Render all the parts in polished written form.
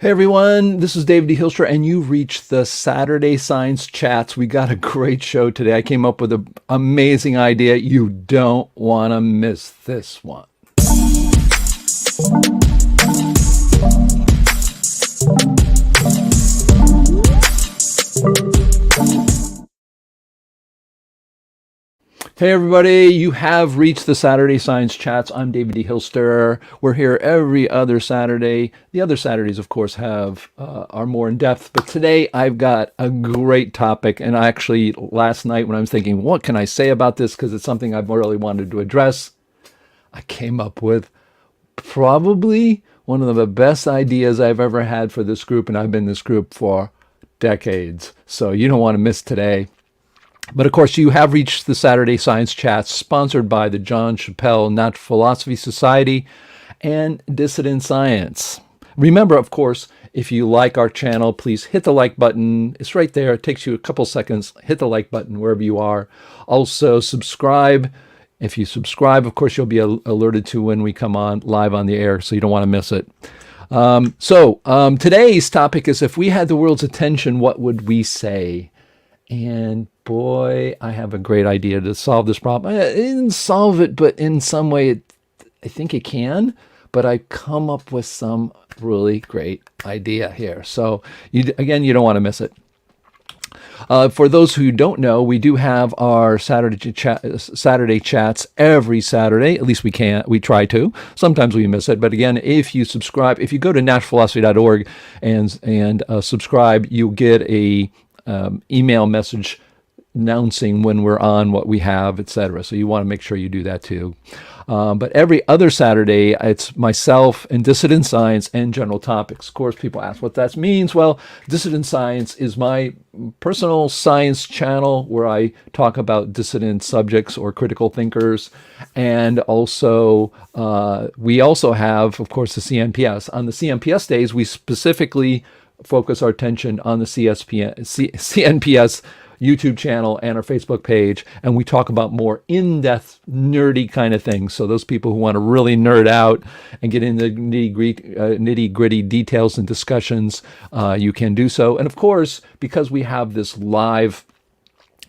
Hey everyone, this is David D. Hilster, and you've reached the Saturday Science Chats. We got a great show today. I came up with an amazing idea. You don't want to miss this one. Hey everybody, you have reached the Saturday Science Chats. I'm David D. Hilster. We're here every other Saturday. The other Saturdays, of course, are more in depth, but today I've got a great topic. And actually, last night when I was thinking, what can I say about this, because it's something I've really wanted to address, I came up with probably one of the best ideas I've ever had for this group, and I've been in this group for decades. So you don't want to miss today. But of course, you have reached the Saturday Science Chats, sponsored by the John Chappell Natural Philosophy Society and Dissident Science. Remember, of course, if you like our channel, please hit the like button. It's right there. It takes you a couple seconds. Hit the like button wherever you are. Also, subscribe. If you subscribe, of course, you'll be alerted to when we come on live on the air, so you don't want to miss it. Today's topic is, if we had the world's attention, what would we say? And boy, I have a great idea to solve this problem. I didn't solve it, but in some way, I think it can. But I've come up with some really great idea here. So you don't want to miss it. For those who don't know, we do have our Saturday chats every Saturday. At least we try to. Sometimes we miss it. But again, if you subscribe, if you go to naturalphilosophy.org and subscribe, you'll get a email message announcing when we're on, what we have, etc. So you want to make sure you do that too. But every other Saturday, it's myself and Dissident Science and General Topics. Of course, people ask what that means. Well, Dissident Science is my personal science channel where I talk about dissident subjects or critical thinkers. And also, we also have, of course, the CNPS. On the CNPS days, we specifically focus our attention on the CNPS YouTube channel and our Facebook page, and we talk about more in-depth, nerdy kind of things. So those people who want to really nerd out and get into nitty-gritty details and discussions, you can do so. And of course, because we have this live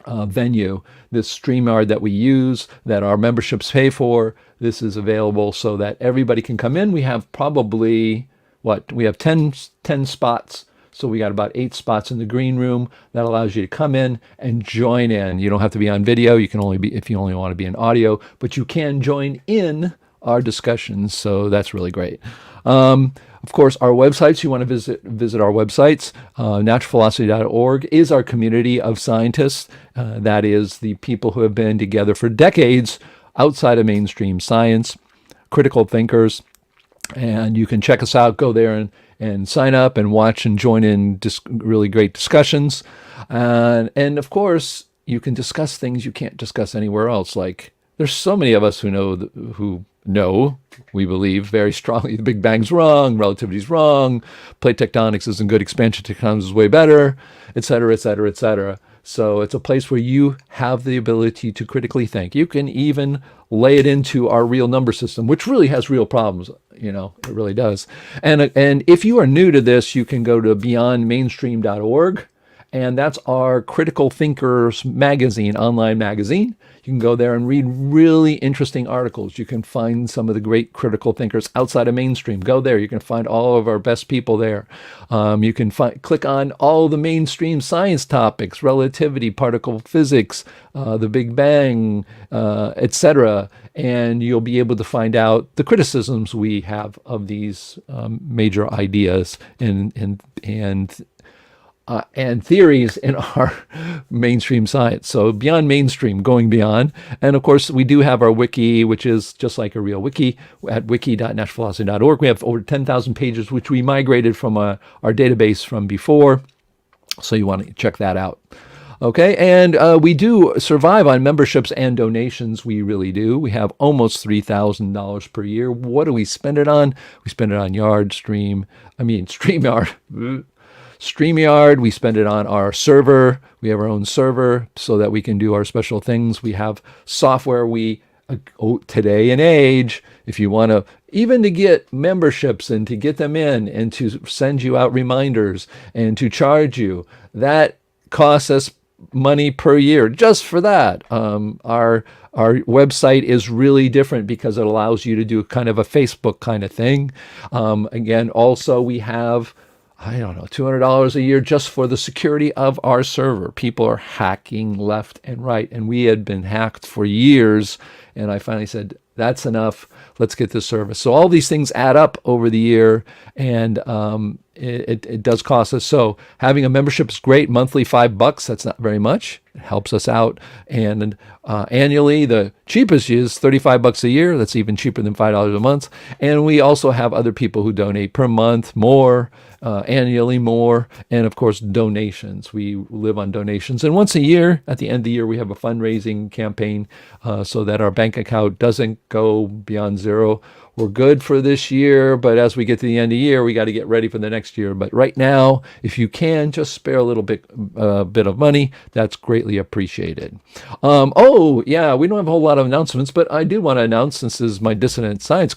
venue, this StreamYard that we use, that our memberships pay for, this is available so that everybody can come in. We have probably, we have 10 spots. So we got about 8 spots in the green room that allows you to come in and join in. You don't have to be on video. You can only be, if you only want to be in audio, but you can join in our discussions. So that's really great. Of course, our websites, you want to visit our websites. Naturalphilosophy.org is our community of scientists. That is the people who have been together for decades outside of mainstream science, critical thinkers. And you can check us out, go there and sign up and watch and join in really great discussions. And of course, you can discuss things you can't discuss anywhere else. Like, there's so many of us who know, we believe very strongly, the Big Bang's wrong, relativity's wrong, plate tectonics isn't good, expansion tectonics is way better, et cetera, et cetera, et cetera. So it's a place where you have the ability to critically think. You can even lay it into our real number system, which really has real problems. It really does. And if you are new to this, you can go to beyondmainstream.org, and that's our Critical Thinkers magazine, online magazine. You can go there and read really interesting articles. You can find some of the great critical thinkers outside of mainstream. Go there. You can find all of our best people there. You can click on all the mainstream science topics, relativity, particle physics, the Big Bang, etc. And you'll be able to find out the criticisms we have of these major ideas and theories in our mainstream science. So beyond mainstream, going beyond. And of course, we do have our wiki, which is just like a real wiki at wiki.naturalphilosophy.org. We have over 10,000 pages, which we migrated from our database from before. So you want to check that out. Okay, and we do survive on memberships and donations. We really do. We have almost $3,000 per year. What do we spend it on? We spend it on StreamYard. We spend it on our server. We have our own server so that we can do our special things. We have software we today and age, if you want to, even to get memberships and to get them in and to send you out reminders and to charge you, that costs us money per year just for that. Our website is really different because it allows you to do kind of a Facebook kind of thing. Again, also we have, I don't know, $200 a year just for the security of our server. People are hacking left and right, and we had been hacked for years. And I finally said, that's enough. Let's get this service. So all these things add up over the year, and it does cost us. So having a membership is great. Monthly, $5. That's not very much. It helps us out. And annually, the cheapest is $35 a year. That's even cheaper than $5 a month. And we also have other people who donate per month more, annually more, and of course donations. We live on donations. And once a year, at the end of the year, we have a fundraising campaign so that our bank account doesn't go beyond zero. We're good for this year, but as we get to the end of the year, we got to get ready for the next year. But right now, if you can, just spare a little bit of money. That's greatly appreciated. Oh, yeah, we don't have a whole lot of announcements, but I do want to announce, since this is my Dissonant Science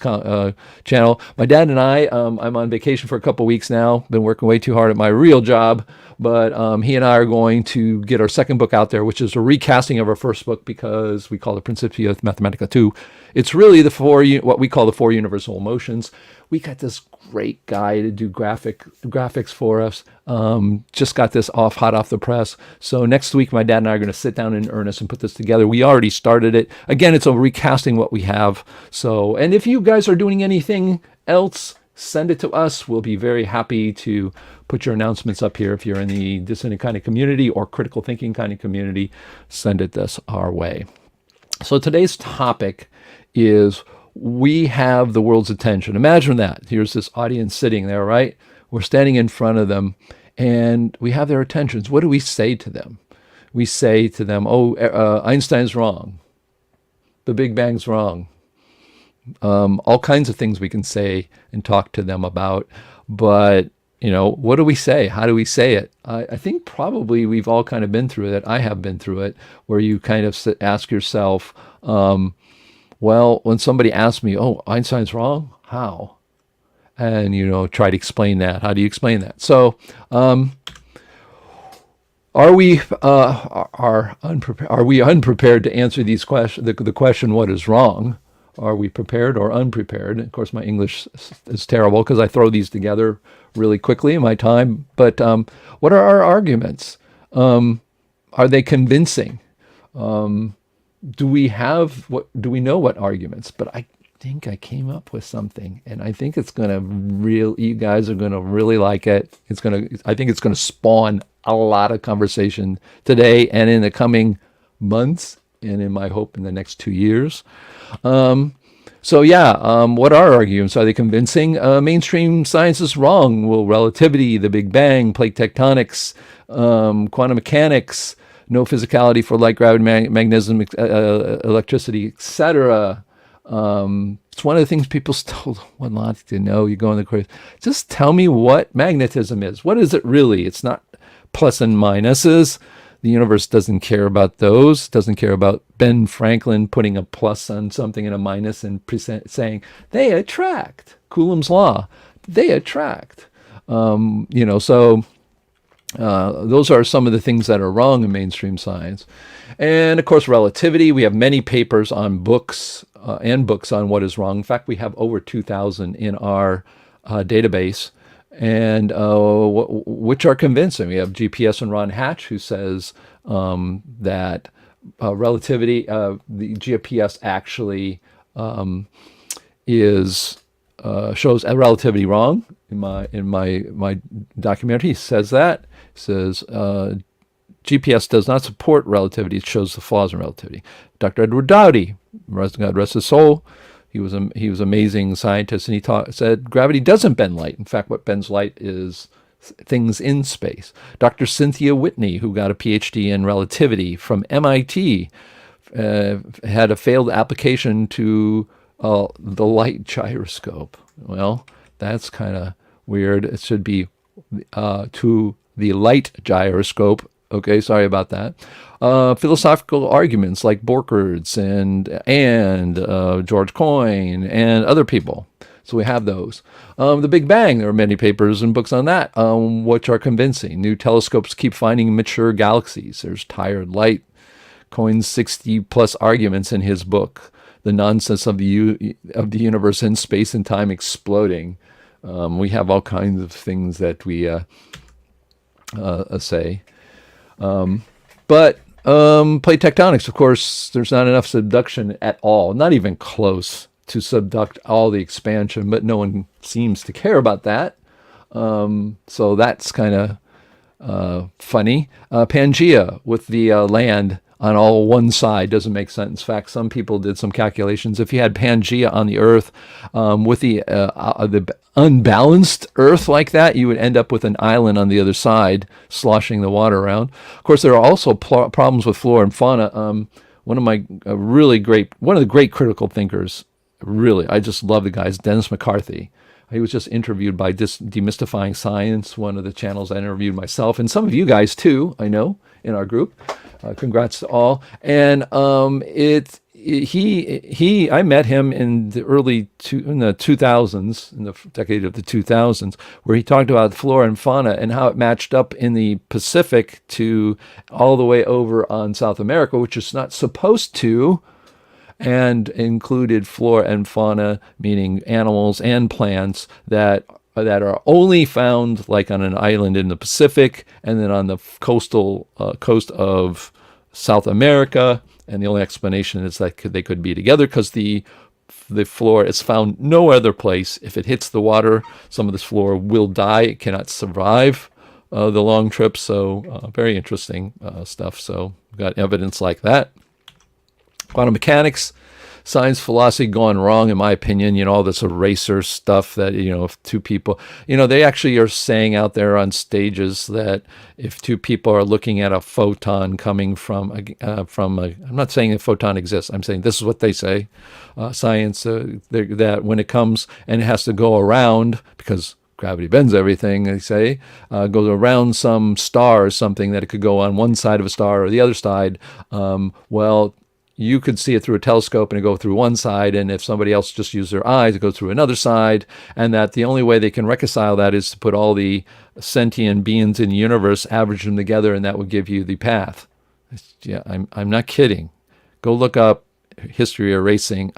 channel, my dad and I, I'm on vacation for a couple weeks now, been working way too hard at my real job, but he and I are going to get our second book out there, which is a recasting of our first book because we call it Principia Mathematica 2. It's really what we call the four universal emotions. We got this great guy to do graphics for us. Just got this hot off the press. So next week, my dad and I are going to sit down in earnest and put this together. We already started it. Again, it's a recasting what we have. So, and if you guys are doing anything else, send it to us. We'll be very happy to put your announcements up here. If you're in the dissonant kind of community or critical thinking kind of community, send it this our way. So today's topic is we have the world's attention. Imagine that. Here's this audience sitting there, right? We're standing in front of them and we have their attentions. What do we say to them? We say to them, Einstein's wrong. The Big Bang's wrong. All kinds of things we can say and talk to them about. But, what do we say? How do we say it? I think probably we've all kind of been through it. I have been through it, where you kind of ask yourself, well, when somebody asks me, Einstein's wrong, how? And, try to explain that. How do you explain that? So, are we unprepared to answer these questions? The question, what is wrong? Are we prepared or unprepared? Of course, my English is terrible because I throw these together really quickly in my time. But what are our arguments? Are they convincing? Do we know what arguments? But I think I came up with something, and I think you guys are gonna really like it. I think it's gonna spawn a lot of conversation today and in the coming months, and in my hope in the next 2 years. What are arguments? Are they convincing? Mainstream science is wrong. Well, relativity, the Big Bang, plate tectonics, quantum mechanics, no physicality for light, gravity, magnetism, electricity, etc. It's one of the things people still want lots to know. You go in the course, just tell me what magnetism is. What is it really? It's not plus and minuses. The universe doesn't care about those. Doesn't care about Ben Franklin putting a plus on something and a minus and saying they attract. Coulomb's law. They attract. Those are some of the things that are wrong in mainstream science. And of course, relativity. We have many papers on books on what is wrong. In fact, we have over 2,000 in our database, and which are convincing. We have GPS and Ron Hatch, who says that relativity, the GPS actually shows relativity wrong. In my documentary, he says that. He says GPS does not support relativity; it shows the flaws in relativity. Dr. Edward Dowdy, God rest his soul, he was amazing scientist, and he said gravity doesn't bend light. In fact, what bends light is things in space. Dr. Cynthia Whitney, who got a PhD in relativity from MIT, had a failed application to the light gyroscope. Well, that's kind of weird. It should be to the light gyroscope, Okay, sorry about that. Philosophical arguments like Borkhardt and George Coyne and other people. So we have those. The Big Bang, there are many papers and books on that, which are convincing. New telescopes keep finding mature galaxies. There's tired light. Coyne's 60 plus arguments in his book, The Nonsense of the Universe and Space and Time Exploding. We have all kinds of things that we say. But plate tectonics, of course, there's not enough subduction at all, not even close to subduct all the expansion, but no one seems to care about that. So that's kind of funny. Pangea with the land on all one side doesn't make sense. In fact, some people did some calculations. If you had Pangea on the Earth with the unbalanced Earth like that, you would end up with an island on the other side, sloshing the water around. Of course, there are also problems with flora and fauna. One of the great critical thinkers, really, I just love the guys, Dennis McCarthy. He was just interviewed by Demystifying Science, one of the channels I interviewed myself, and some of you guys too, I know, in our group. Congrats to all. And I met him in the in the 2000s, in the decade of the 2000s, where he talked about flora and fauna and how it matched up in the Pacific to all the way over on South America, which is not supposed to, and included flora and fauna, meaning animals and plants that are only found like on an island in the Pacific and then on the coast of South America. And the only explanation is that they could be together because the flora is found no other place. If it hits the water, some of this flora will die. It cannot survive the long trip. So very interesting stuff. So we've got evidence like that. Quantum mechanics, science philosophy gone wrong, in my opinion. All this eraser stuff that, if two people, they actually are saying out there on stages that if two people are looking at a photon coming from I'm not saying a photon exists. I'm saying this is what they say. Science, that when it comes and it has to go around, because gravity bends everything, they say, goes around some star or something, that it could go on one side of a star or the other side. Well, you could see it through a telescope and it go through one side, and if somebody else just used their eyes, it goes through another side, and that the only way they can reconcile that is to put all the sentient beings in the universe, average them together, and that would give you the path. Yeah, I'm not kidding. Go look up history erasing.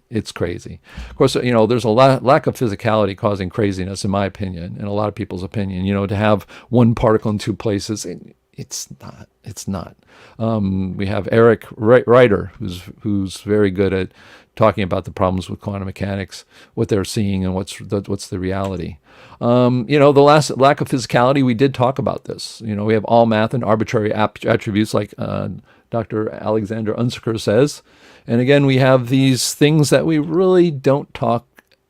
It's crazy. Of course, there's a lack of physicality causing craziness, in my opinion, and a lot of people's opinion. To have one particle in two places, it's not. We have Eric Ryder, who's very good at talking about the problems with quantum mechanics, what they're seeing, and what's the reality. The lack of physicality, we did talk about this. We have all math and arbitrary attributes, like Dr. Alexander Unsecker says. And again, we have these things that we really don't talk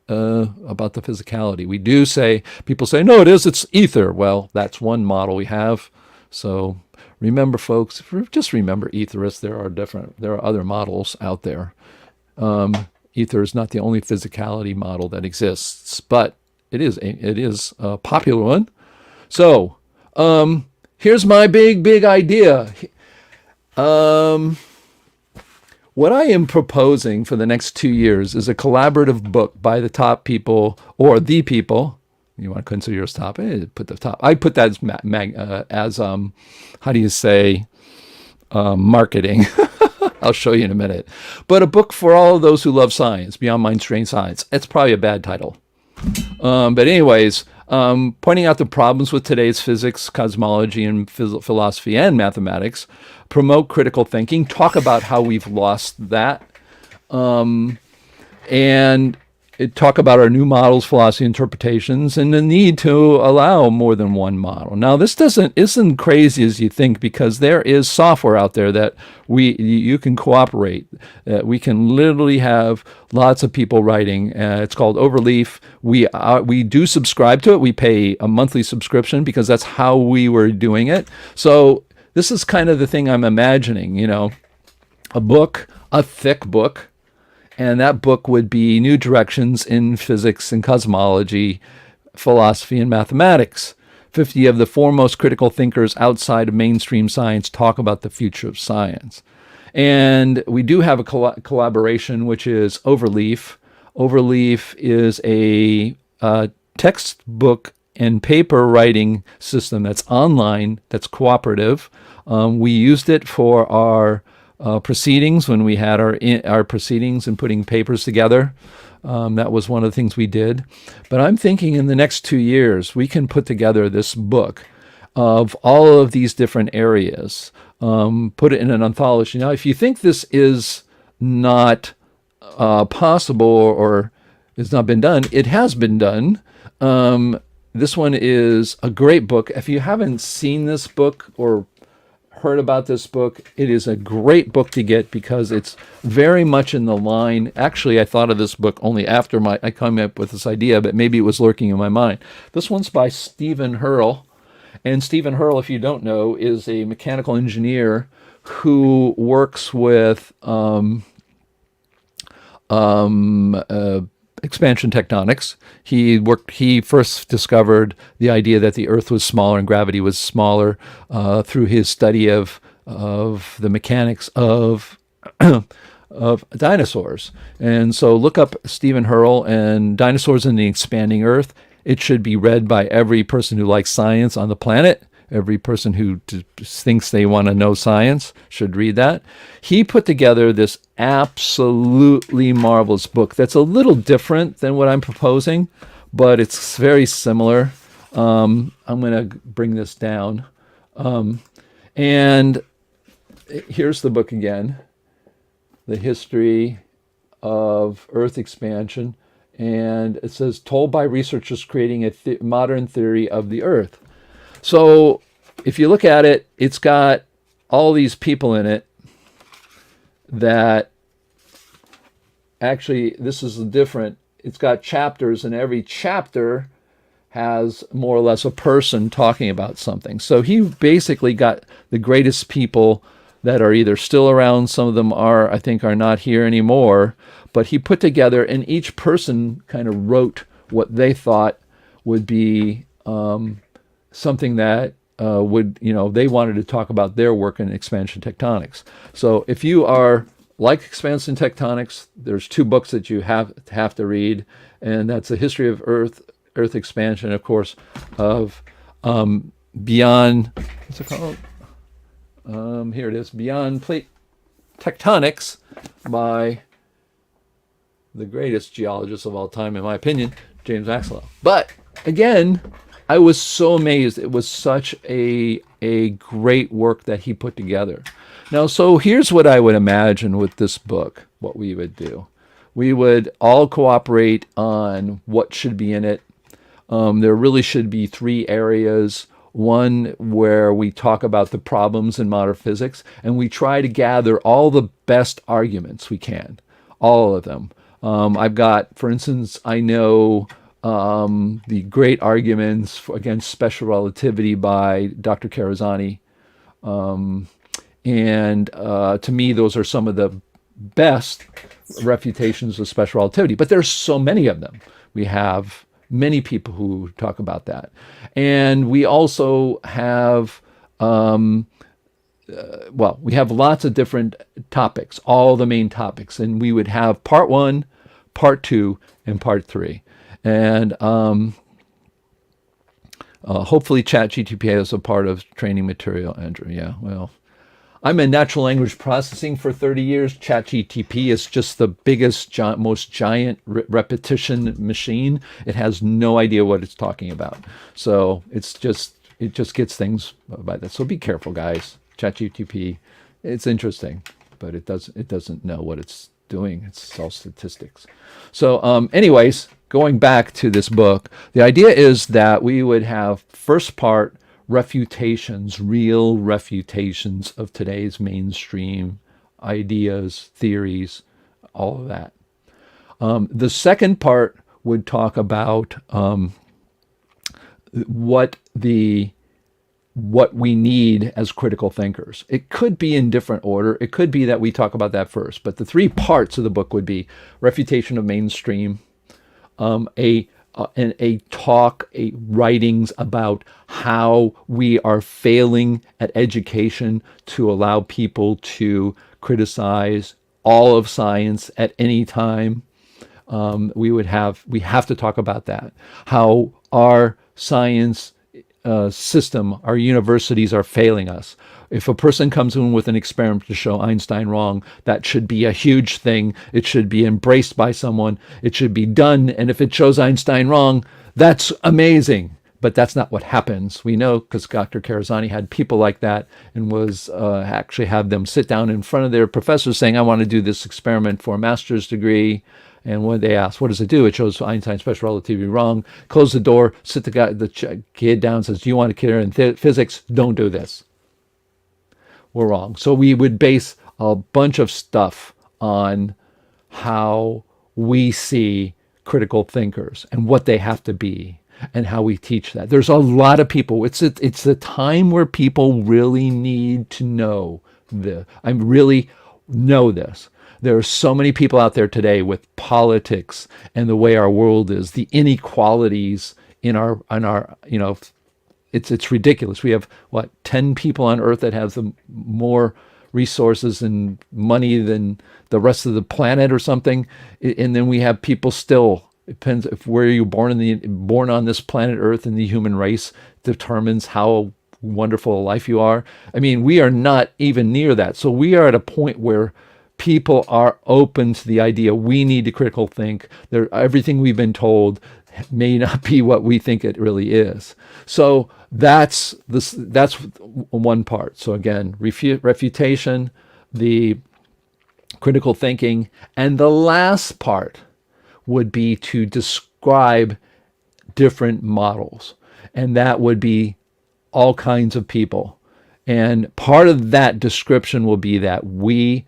about the physicality. We do say, people say, no, it's ether. Well, that's one model we have. So remember, folks, just remember etherists. There are other models out there. Ether is not the only physicality model that exists, but it is a popular one. So here's my big idea. What I am proposing for the next 2 years is a collaborative book by the top people, or the people. You want to consider yours top? Put the top. I put that as how do you say, marketing. I'll show you in a minute. But a book for all of those who love science, beyond mainstream science. It's probably a bad title. But anyways, pointing out the problems with today's physics, cosmology, and philosophy and mathematics, promote critical thinking, talk about how we've lost that, and talk about our new models, philosophy, interpretations, and the need to allow more than one model. Now, this isn't crazy as you think, because there is software out there that you can cooperate. We can literally have lots of people writing. It's called Overleaf. We do subscribe to it. We pay a monthly subscription because that's how we were doing it. So this is kind of the thing I'm imagining. A book, a thick book. And that book would be New Directions in Physics and Cosmology, Philosophy and Mathematics. 50 of the foremost critical thinkers outside of mainstream science talk about the future of science. And we do have a collaboration, which is Overleaf. Overleaf is a textbook and paper writing system that's online, that's cooperative. We used it for our proceedings when we had our proceedings and putting papers together. That was one of the things we did. But I'm thinking in the next 2 years, we can put together this book of all of these different areas, put it in an anthology. Now, if you think this is not possible or has not been done, it has been done. This one is a great book. If you haven't seen this book or heard about this book, it is a great book to get because it's very much in the line. Actually, I thought of this book only after I came up with this idea, but maybe it was lurking in my mind. This one's by Stephen Hurl. And Stephen Hurl, if you don't know, is a mechanical engineer who works with expansion tectonics. He first discovered the idea that the Earth was smaller and gravity was smaller through his study of the mechanics of dinosaurs. And so look up Stephen Hurl and Dinosaurs in the Expanding Earth. It should be read by every person who likes science on the planet. Every person who thinks they want to know science should read that. He put together this absolutely marvelous book that's a little different than what I'm proposing, but it's very similar. I'm going to bring this down. And here's the book again, The History of Earth Expansion. And it says, told by researchers creating a modern theory of the Earth. So if you look at it, it's got all these people in it that actually, this is different. It's got chapters, and every chapter has more or less a person talking about something. So he basically got the greatest people that are either still around. Some of them are, I think, are not here anymore. But he put together, and each person kind of wrote what they thought would be something that they wanted to talk about their work in expansion tectonics. So if you are like expansion tectonics, there's 2 books that you have to read, and that's The History of Earth Expansion, of course, of Beyond, what's it called? Here it is, Beyond Plate Tectonics by the greatest geologist of all time, in my opinion, James Maxwell. But again, I was so amazed. It was such a great work that he put together. Now, so here's what I would imagine with this book, what we would do. We would all cooperate on what should be in it. There really should be 3 areas. One where we talk about the problems in modern physics, and we try to gather all the best arguments we can, all of them. I've got, for instance, I know the great arguments against special relativity by Dr. Karazani. And to me, those are some of the best refutations of special relativity. But there's so many of them. We have many people who talk about that. And we also have, we have lots of different topics, all the main topics. And we would have part 1, part 2, and part 3. And hopefully ChatGTP is a part of training material, Andrew. Yeah, well, I'm in natural language processing for 30 years. ChatGTP is just the biggest, most giant repetition machine. It has no idea what it's talking about. So it just gets things by that. So be careful, guys. ChatGTP, it's interesting, but it doesn't know what it's doing. It's all statistics. So anyways, going back to this book, the idea is that we would have first part refutations, real refutations of today's mainstream ideas, theories, all of that. The second part would talk about what we need as critical thinkers. It could be in different order. It could be that we talk about that first. But the 3 parts of the book would be refutation of mainstream, a a talk, a writings about how we are failing at education to allow people to criticize all of science at any time. We have to talk about that. How our science system, our universities are failing us. If a person comes in with an experiment to show Einstein wrong, that should be a huge thing. It should be embraced by someone. It should be done. And if it shows Einstein wrong, that's amazing. But that's not what happens. We know because Dr. Karazani had people like that and was actually have them sit down in front of their professors saying, I want to do this experiment for a master's degree. And when they ask, what does it do? It shows Einstein's special relativity wrong. Close the door, sit the kid down, says, do you want to carry in physics? Don't do this. We're wrong. So we would base a bunch of stuff on how we see critical thinkers and what they have to be and how we teach that. There's a lot of people. It's a time where people really need to know this. I really know this. There are so many people out there today with politics and the way our world is, the inequalities in our it's ridiculous. We have 10 people on Earth that have more resources and money than the rest of the planet or something, and then we have people still. It depends if where you're born on this planet Earth, and the human race determines how wonderful a life you are. I mean, we are not even near that. So we are at a point where people are open to the idea we need to critical think. Everything we've been told may not be what we think it really is. So that's one part. So again, refutation, the critical thinking, and the last part would be to describe different models, and that would be all kinds of people. And part of that description will be that we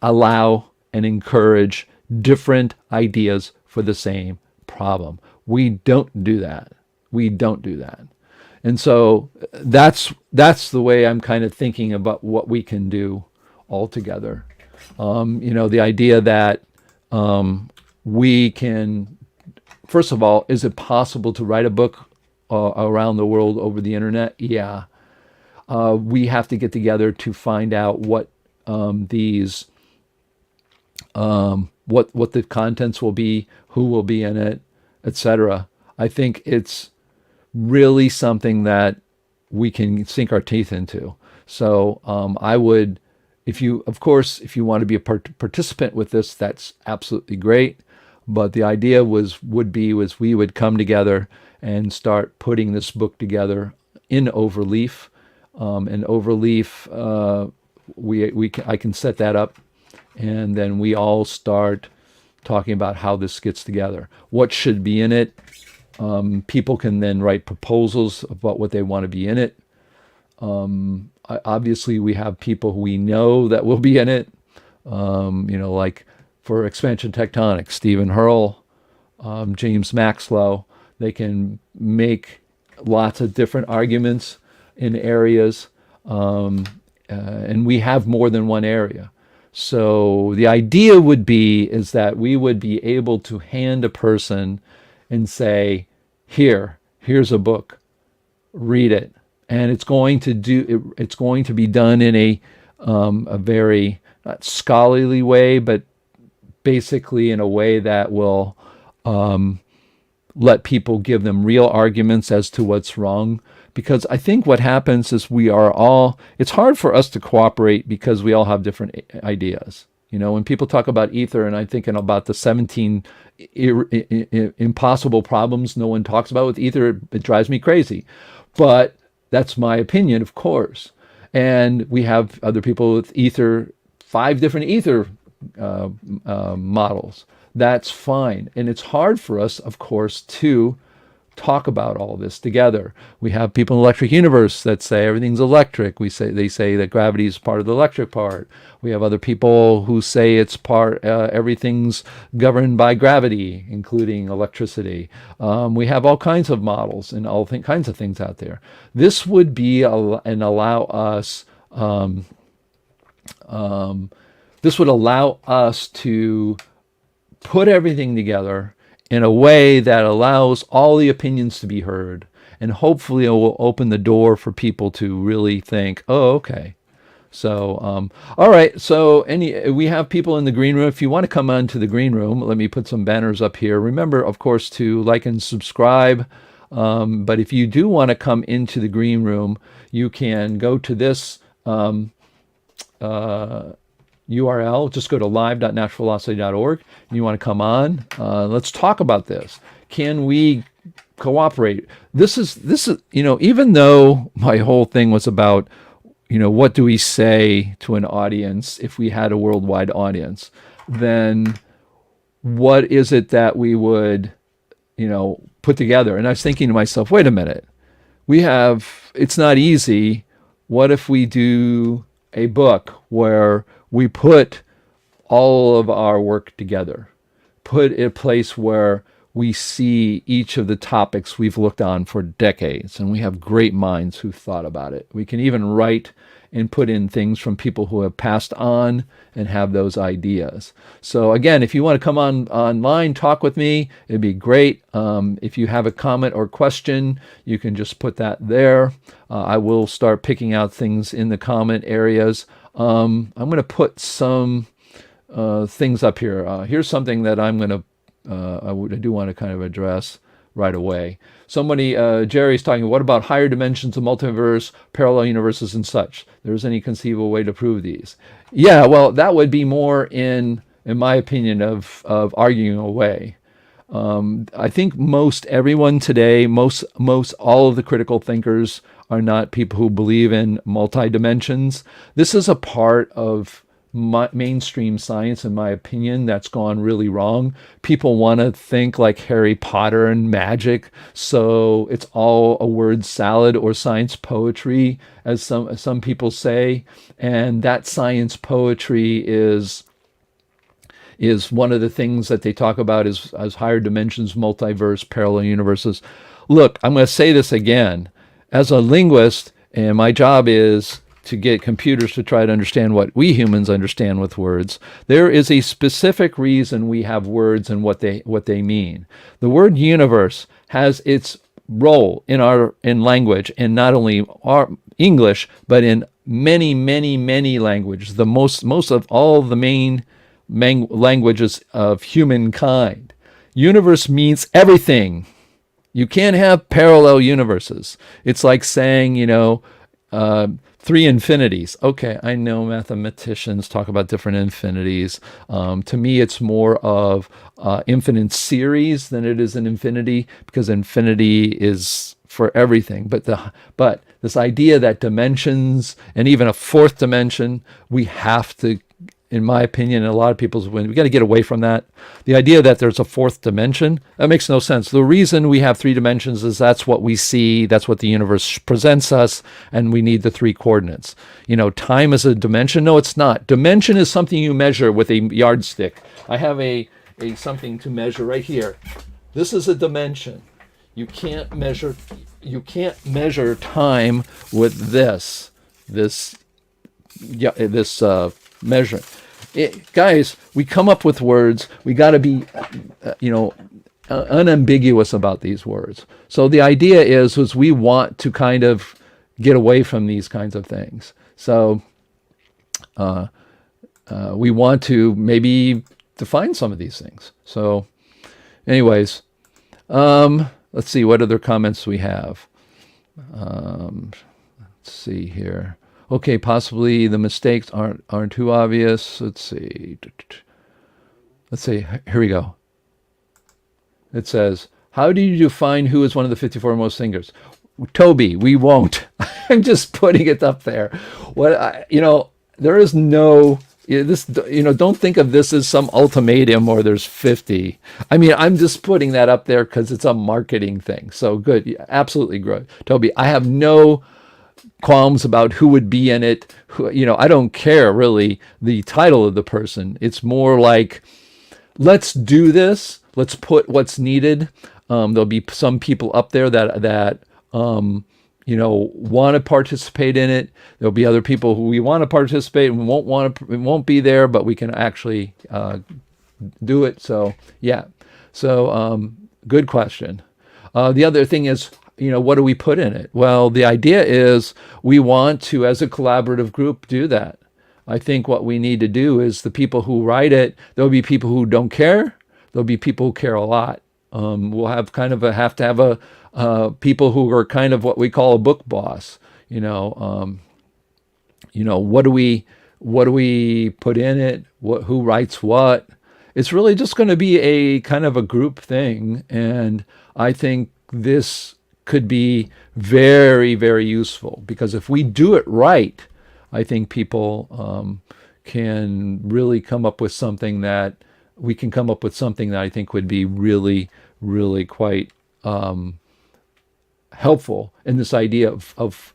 allow and encourage different ideas for the same problem. We don't do that. We don't do that. And so that's the way I'm kind of thinking about what we can do altogether. The idea that we can, first of all, is it possible to write a book around the world over the internet? Yeah. We have to get together to find out what what the contents will be, who will be in it, etc. I think it's really something that we can sink our teeth into. So I would, if you want to be a participant with this, that's absolutely great. But the idea was we would come together and start putting this book together in Overleaf. And Overleaf, I can set that up, and then we all start talking about how this gets together, what should be in it. People can then write proposals about what they want to be in it. Obviously, we have people who we know that will be in it. Like for expansion tectonics, Stephen Hurl, James Maxlow. They can make lots of different arguments in areas, and we have more than one area. So the idea is that we would be able to hand a person and say, here's a book, read it. And it's going to be done in a very not scholarly way, but basically in a way that will let people give them real arguments as to what's wrong. Because I think what happens is it's hard for us to cooperate because we all have different ideas. When people talk about ether, and I'm thinking about the 17 impossible problems no one talks about with ether, it drives me crazy. But that's my opinion, of course. And we have other people with ether, 5 different ether models. That's fine. And it's hard for us, of course, to talk about all this together. We have people in the electric universe that say everything's electric. They say that gravity is part of the electric part. We have other people who say it's everything's governed by gravity, including electricity. We have all kinds of models and all kinds of things out there. This would be allow us to put everything together in a way that allows all the opinions to be heard. And hopefully it will open the door for people to really think, oh, okay. So, all right. So, we have people in the green room. If you want to come on to the green room, let me put some banners up here. Remember, of course, to like and subscribe. But if you do want to come into the green room, you can go to this URL. Just go to live.naturalphilosophy.org. And you want to come on. Let's talk about this. Can we cooperate? This is even though my whole thing was about what do we say to an audience if we had a worldwide audience, then what is it that we would put together? And I was thinking to myself, wait a minute, it's not easy. What if we do a book where we put all of our work together, put a place where we see each of the topics we've looked on for decades, and we have great minds who've thought about it. We can even write and put in things from people who have passed on and have those ideas. So again, if you want to come online, talk with me, it'd be great. If you have a comment or question, you can just put that there. I will start picking out things in the comment areas. I'm going to put some things up here. Here's something that I'm going to I do want to kind of address right away. Somebody, Jerry's talking, what about higher dimensions of multiverse, parallel universes and such? There's any conceivable way to prove these? Yeah, well, that would be more in my opinion, of arguing away. I think most everyone today, most all of the critical thinkers are not people who believe in multi-dimensions. This is a part of mainstream science, in my opinion, that's gone really wrong. People want to think like Harry Potter and magic, so it's all a word salad or science poetry, as some people say, and that science poetry is one of the things that they talk about as higher dimensions, multiverse, parallel universes. Look, I'm going to say this again. As a linguist, and my job is to get computers to try to understand what we humans understand with words, there is a specific reason we have words and what they mean. The word universe has its role in language, in not only our English, but in many, many, many languages, the most of all the main languages of humankind. Universe means everything. You can't have parallel universes. It's like saying, three infinities. Okay, I know mathematicians talk about different infinities. To me, it's more of infinite series than it is an infinity, because infinity is for everything. But this idea that dimensions and even a fourth dimension, we have to, in my opinion, and a lot of people's opinion, we got to get away from that. The idea that there's a fourth dimension, that makes no sense. The reason we have three dimensions is that's what we see, that's what the universe presents us, and we need the three coordinates. Time is a dimension. No, it's not. Dimension is something you measure with a yardstick. I have a something to measure right here. This is a dimension. You can't measure time with this measurement. Guys, we come up with words. We got to be, unambiguous about these words. So the idea is we want to kind of get away from these kinds of things. So we want to maybe define some of these things. So, anyways, let's see what other comments we have. Let's see here. Okay, possibly the mistakes aren't too obvious. Let's see. Here we go. It says, how do you define who is one of the 54 most thinkers? Toby, we won't. I'm just putting it up there. There is no this. Don't think of this as some ultimatum or there's 50. I mean, I'm just putting that up there because it's a marketing thing. So good, absolutely good, Toby. I have no qualms about who would be in it. I don't care really the title of the person. It's more like, let's do this. Let's put what's needed. There'll be some people up there that want to participate in it. There'll be other people who we want to participate and won't be there, but we can actually do it. So yeah. So good question. The other thing is, what do we put in it? Well, the idea is we want to, as a collaborative group, do that. I think what we need to do is the people who write it, there'll be people who don't care. There'll be people who care a lot. We'll have have to have people who are kind of what we call a book boss. What do we put in it? Who writes what? It's really just going to be a kind of a group thing, and I think this could be very, very useful, because if we do it right, I think people can really come up with something that I think would be really, really quite helpful in this idea of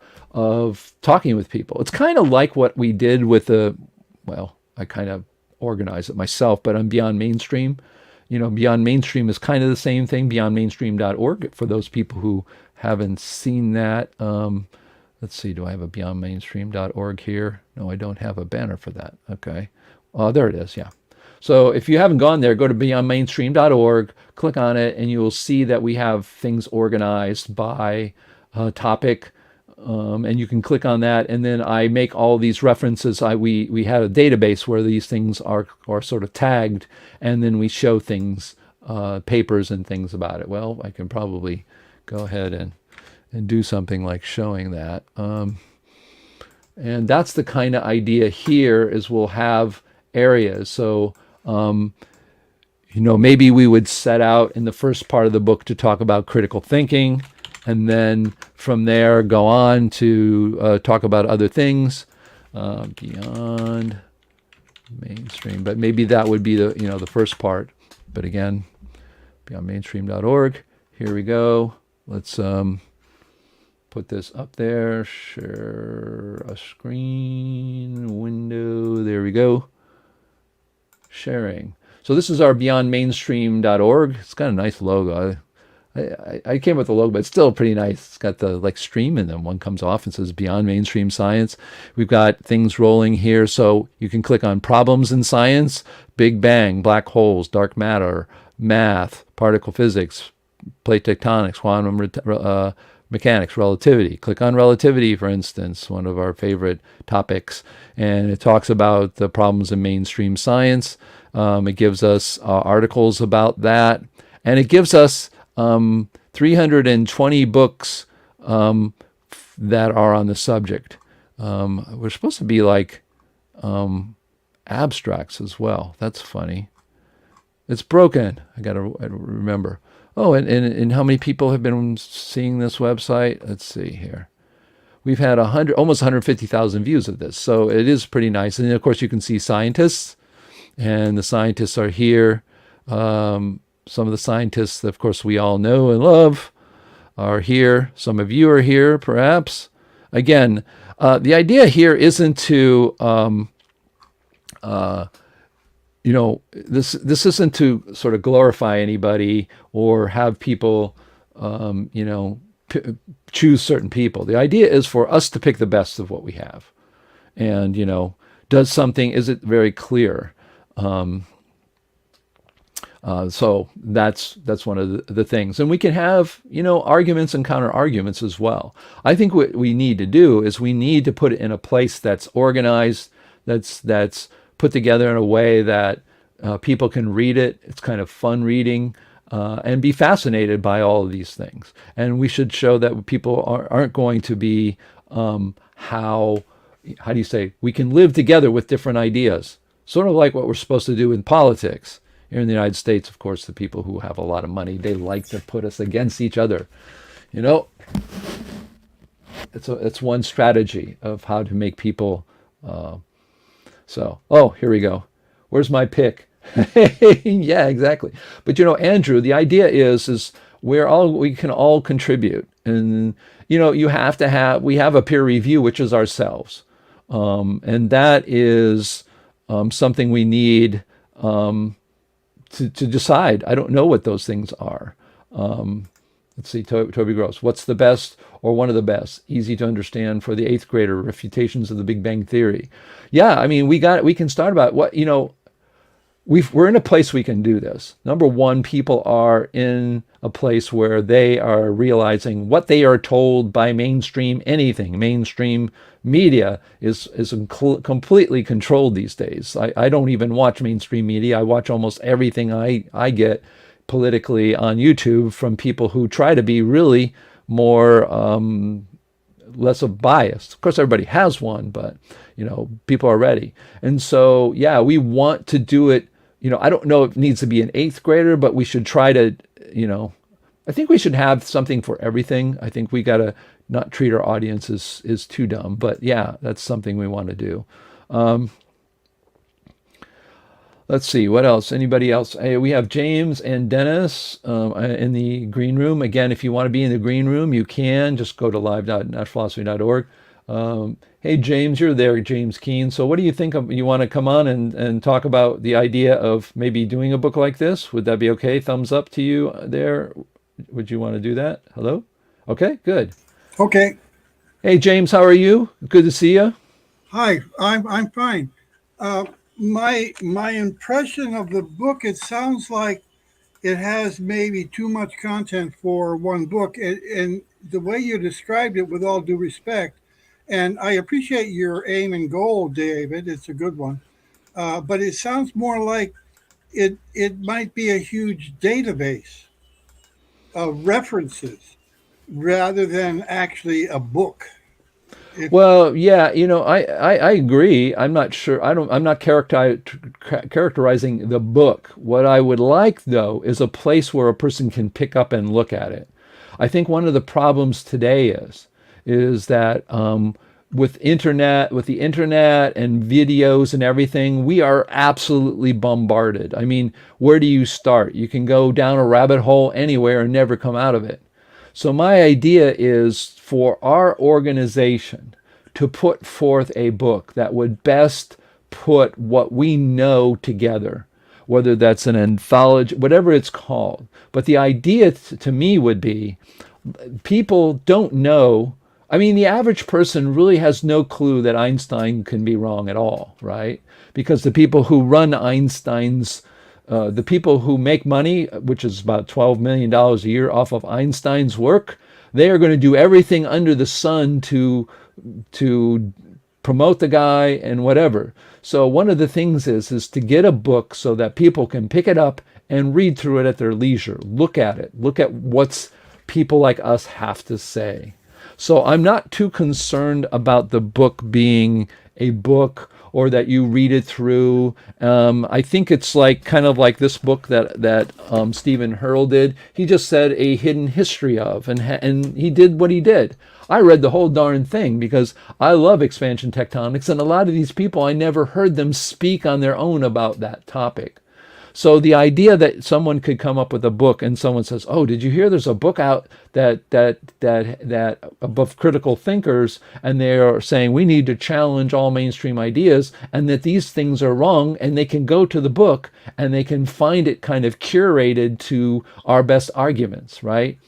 talking with people. It's kind of like what we did with I kind of organize it myself, but on Beyond Mainstream. Beyond Mainstream is kind of the same thing, beyondmainstream.org, for those people who haven't seen that. Let's see, do I have a beyondmainstream.org here? No, I don't have a banner for that. Okay. There it is, yeah. So if you haven't gone there, go to beyondmainstream.org, click on it, and you will see that we have things organized by topic. And you can click on that, and then I make all these references. We have a database where these things are sort of tagged, and then we show things, papers and things about it. Well, I can probably go ahead and do something like showing that. And that's the kind of idea here, is we'll have areas. So, maybe we would set out in the first part of the book to talk about critical thinking, and then from there go on to talk about other things beyond mainstream. But maybe that would be the first part. But again, beyondmainstream.org. Here we go. Let's put this up there. Share a screen window. There we go. Sharing. So this is our beyondmainstream.org. It's got a nice logo. I came with the logo, but it's still pretty nice. It's got the stream in them. One comes off and says Beyond Mainstream Science. We've got things rolling here, so you can click on problems in science, Big Bang, black holes, dark matter, math, particle physics, plate tectonics, quantum mechanics, relativity. Click on relativity, for instance, one of our favorite topics, and it talks about the problems in mainstream science. It gives us articles about that, and it gives us 320 books that are on the subject. We're supposed to be like abstracts as well. That's funny. It's broken. I got to remember. Oh, and how many people have been seeing this website? Let's see here. We've had almost 150,000 views of this, so it is pretty nice. And of course, you can see scientists, and the scientists are here. Some of the scientists, of course, we all know and love are here. Some of you are here, perhaps. Again, the idea here isn't to, this isn't to sort of glorify anybody or have people, choose certain people. The idea is for us to pick the best of what we have. And, is it very clear? So that's one of the things. And we can have, arguments and counter arguments as well. I think what we need to do is we need to put it in a place that's organized, that's put together in a way that people can read it. It's kind of fun reading, and be fascinated by all of these things. And we should show that people aren't going to be, how do you say, we can live together with different ideas. Sort of like what we're supposed to do in politics. Here in the United States, of course, the people who have a lot of money, they like to put us against each other. It's one strategy of how to make people. Here we go. Where's my pick? Yeah, exactly. But Andrew, the idea is we can all contribute, and we have a peer review, which is ourselves, and that is something we need. To decide. I don't know what those things are. Let's see, Toby Gross. What's the best or one of the best? Easy to understand for the 8th grader. Refutations of the Big Bang Theory. Yeah, I mean, we can start about what, we're in a place we can do this. Number one, people are in a place where they are realizing what they are told by mainstream anything. Mainstream media is completely controlled these days. I don't even watch mainstream media. I watch almost everything I get politically on YouTube from people who try to be really more less of bias. Of course, everybody has one, but people are ready. And so, yeah, we want to do it. I don't know if it needs to be an eighth grader, but we should try to, I think we should have something for everything. I think we got to not treat our audience as too dumb. But yeah, that's something we want to do. Let's see, what else? Anybody else? Hey, we have James and Dennis in the green room. Again, if you want to be in the green room, you can. Just go to live.naturalphilosophy.org. Hey, James, you're there, James Keene. So what do you think of, you want to come on and talk about the idea of maybe doing a book like this? Would that be okay? Thumbs up to you there. Would you want to do that? Hello? Okay, good. Okay. Hey, James, how are you? Good to see you. Hi, I'm fine. My impression of the book, it sounds like it has maybe too much content for one book, and the way you described it, with all due respect, and I appreciate your aim and goal, David. It's a good one, but it sounds more like it might be a huge database of references rather than actually a book. If Well, yeah, I agree. I'm not sure. I'm not characterizing the book. What I would like, though, is a place where a person can pick up and look at it. I think one of the problems today is that with the internet and videos and everything, we are absolutely bombarded. I mean, where do you start? You can go down a rabbit hole anywhere and never come out of it. So my idea is for our organization to put forth a book that would best put what we know together, whether that's an anthology, whatever it's called. But the idea to me would be, people don't know. I mean, the average person really has no clue that Einstein can be wrong at all, right? Because the people who run Einstein's the people who make money, which is about $12 million a year off of Einstein's work, they are going to do everything under the sun to promote the guy and whatever. So one of the things is to get a book so that people can pick it up and read through it at their leisure. Look at it. Look at what's people like us have to say. So I'm not too concerned about the book being a book or that you read it through. I think it's like kind of like this book that Stephen Hurl did. He just said a hidden history of, and he did what he did. I read the whole darn thing because I love expansion tectonics, and a lot of these people, I never heard them speak on their own about that topic. So the idea that someone could come up with a book and someone says, "Oh, did you hear there's a book out that above critical thinkers, and they are saying we need to challenge all mainstream ideas and that these things are wrong," and they can go to the book and they can find it kind of curated to our best arguments, right?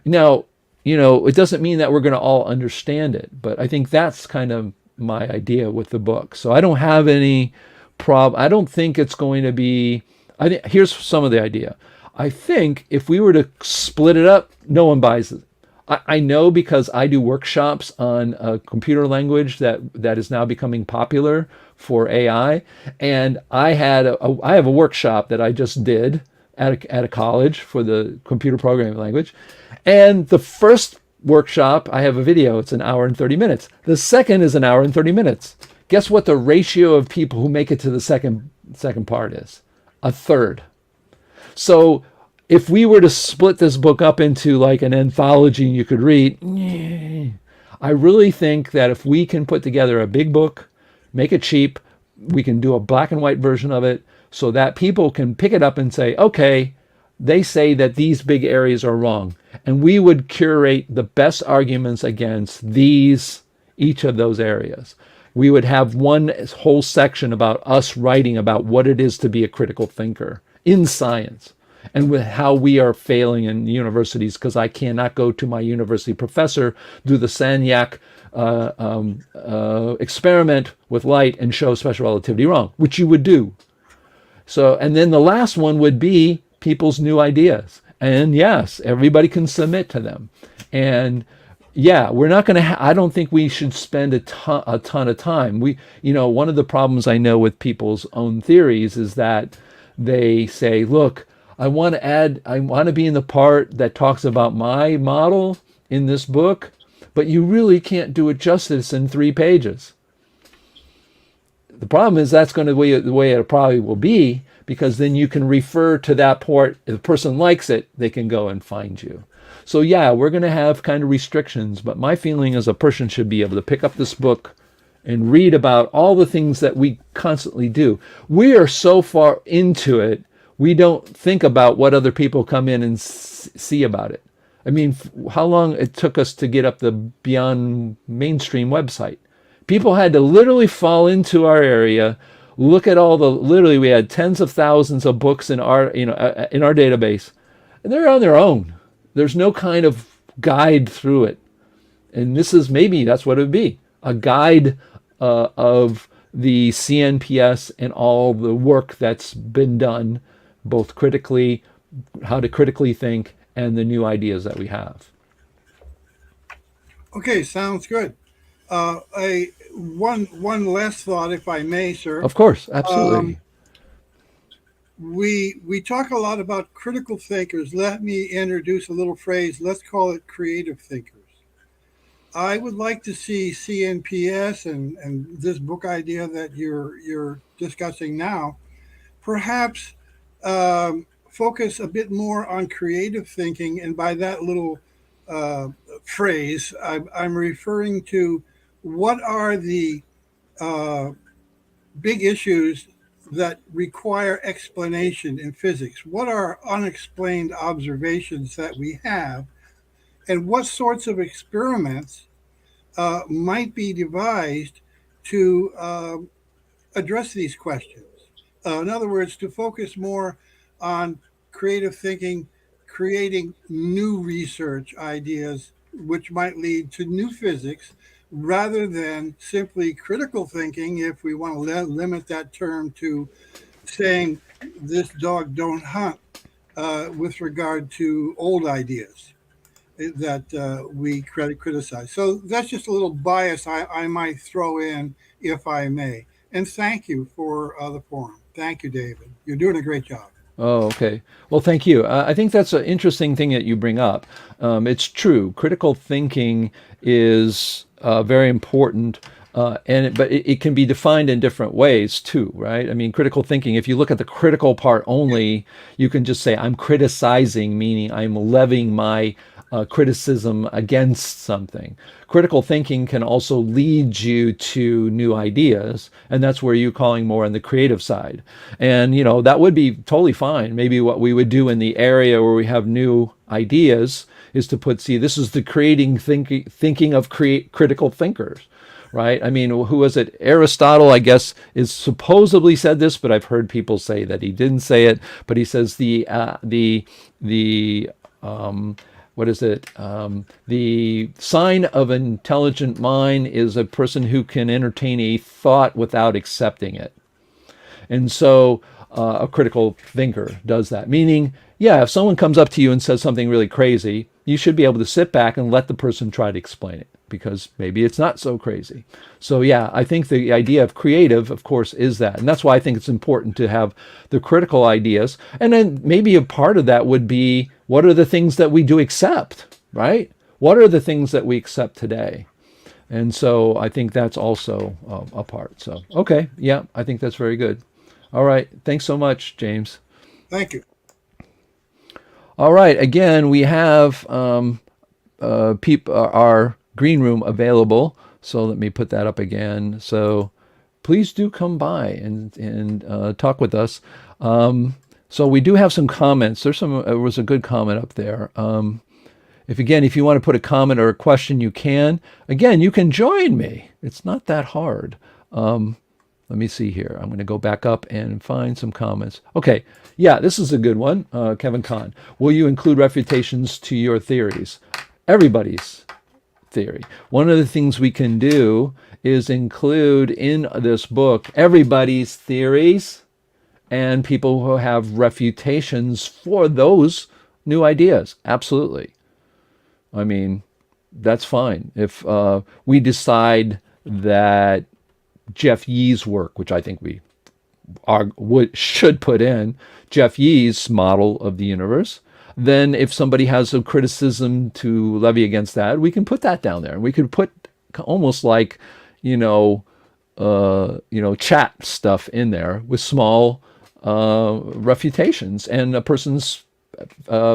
Now, it doesn't mean that we're going to all understand it, but I think that's kind of my idea with the book. So I don't have any problem. I don't think it's going to be. I think here's some of the idea. I think if we were to split it up, no one buys it. I know because I do workshops on a computer language that is now becoming popular for AI, and I have a workshop that I just did at a college for the computer programming language, and the first workshop I have a video. It's an hour and 30 minutes. The second is an hour and 30 minutes. Guess what the ratio of people who make it to the second part is? A third. So if we were to split this book up into like an anthology you could read, I really think that if we can put together a big book, make it cheap, we can do a black and white version of it so that people can pick it up and say, okay, they say that these big areas are wrong. And we would curate the best arguments against each of those areas. We would have one whole section about us writing about what it is to be a critical thinker in science and with how we are failing in universities, because I cannot go to my university professor, do the Sagnac experiment with light and show special relativity wrong, which you would do. So, and then the last one would be people's new ideas. And yes, everybody can submit to them. And yeah, we're not going to. I don't think we should spend a ton of time. One of the problems I know with people's own theories is that they say, "Look, I want to add. I want to be in the part that talks about my model in this book, but you really can't do it justice in 3 pages." The problem is that's going to be the way it probably will be, because then you can refer to that part. If the person likes it, they can go and find you. So yeah, we're going to have kind of restrictions, but my feeling is a person should be able to pick up this book and read about all the things that we constantly do. We are so far into it, we don't think about what other people come in and see about it. I mean, how long it took us to get up the Beyond Mainstream website. People had to literally fall into our area, look at literally we had tens of thousands of books in our database, and they're on their own. There's no kind of guide through it. And maybe that's what it would be, a guide of the CNPS and all the work that's been done, both critically, how to critically think, and the new ideas that we have. Okay, sounds good. One last thought, if I may, sir. Of course, absolutely. We talk a lot about critical thinkers. Let me introduce a little phrase. Let's call it creative thinkers. I would like to see CNPS and this book idea that you're discussing now, perhaps focus a bit more on creative thinking. And by that little phrase, I'm referring to what are the big issues that require explanation in physics? What are unexplained observations that we have? And what sorts of experiments might be devised to address these questions? In other words, to focus more on creative thinking, creating new research ideas which might lead to new physics, rather than simply critical thinking, if we want to limit that term to saying this dog don't hunt, with regard to old ideas that we criticize. So that's just a little bias I might throw in, if I may. And thank you for the forum. Thank you, David. You're doing a great job. Oh, okay. Well, thank you. I think that's an interesting thing that you bring up. It's true. Critical thinking is very important, but it can be defined in different ways too, right? I mean, critical thinking, if you look at the critical part only, you can just say, I'm criticizing, meaning I'm levying my criticism against something. Critical thinking can also lead you to new ideas, and that's where you're calling more on the creative side. And that would be totally fine. Maybe what we would do in the area where we have new ideas is to this is the creating thinking of critical thinkers. Right? I mean, who was it? Aristotle, I guess, is supposedly said this, but I've heard people say that he didn't say it. But he says what is it? The sign of an intelligent mind is a person who can entertain a thought without accepting it. And so a critical thinker does that. Meaning, yeah, if someone comes up to you and says something really crazy, you should be able to sit back and let the person try to explain it, because maybe it's not so crazy. So yeah, I think the idea of creative, of course, is that. And that's why I think it's important to have the critical ideas. And then maybe a part of that would be, what are the things that we do accept, right? What are the things that we accept today? And so I think that's also a part. So, okay, yeah, I think that's very good. All right, thanks so much, James. Thank you. All right, again, we have our green room available. So let me put that up again. So please do come by and talk with us. So we do have some comments. There was a good comment up there. If you want to put a comment or a question, you can. Again, you can join me. It's not that hard. Let me see here. I'm going to go back up and find some comments. Okay, yeah, this is a good one. Kevin Kahn. Will you include refutations to your theories? Everybody's theory. One of the things we can do is include in this book everybody's theories and people who have refutations for those new ideas. Absolutely. I mean, that's fine. If we decide that Jeff Yee's work, which I think we should put in Jeff Yee's model of the universe, then if somebody has a criticism to levy against that, we can put that down there. We could put almost like, you know, chat stuff in there with small refutations and a person's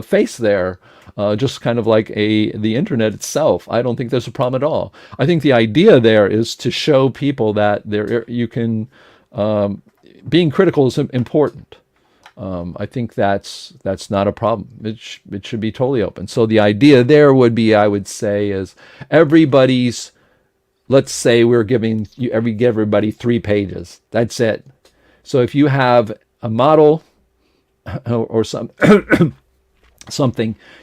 face there, just kind of like the internet itself. I don't think there's a problem at all. I think the idea there is to show people that you can being critical is important. I think that's not a problem. It should be totally open. So the idea there would be, I would say, is everybody's. Let's say give everybody 3 pages. That's it. So if you have a model or something,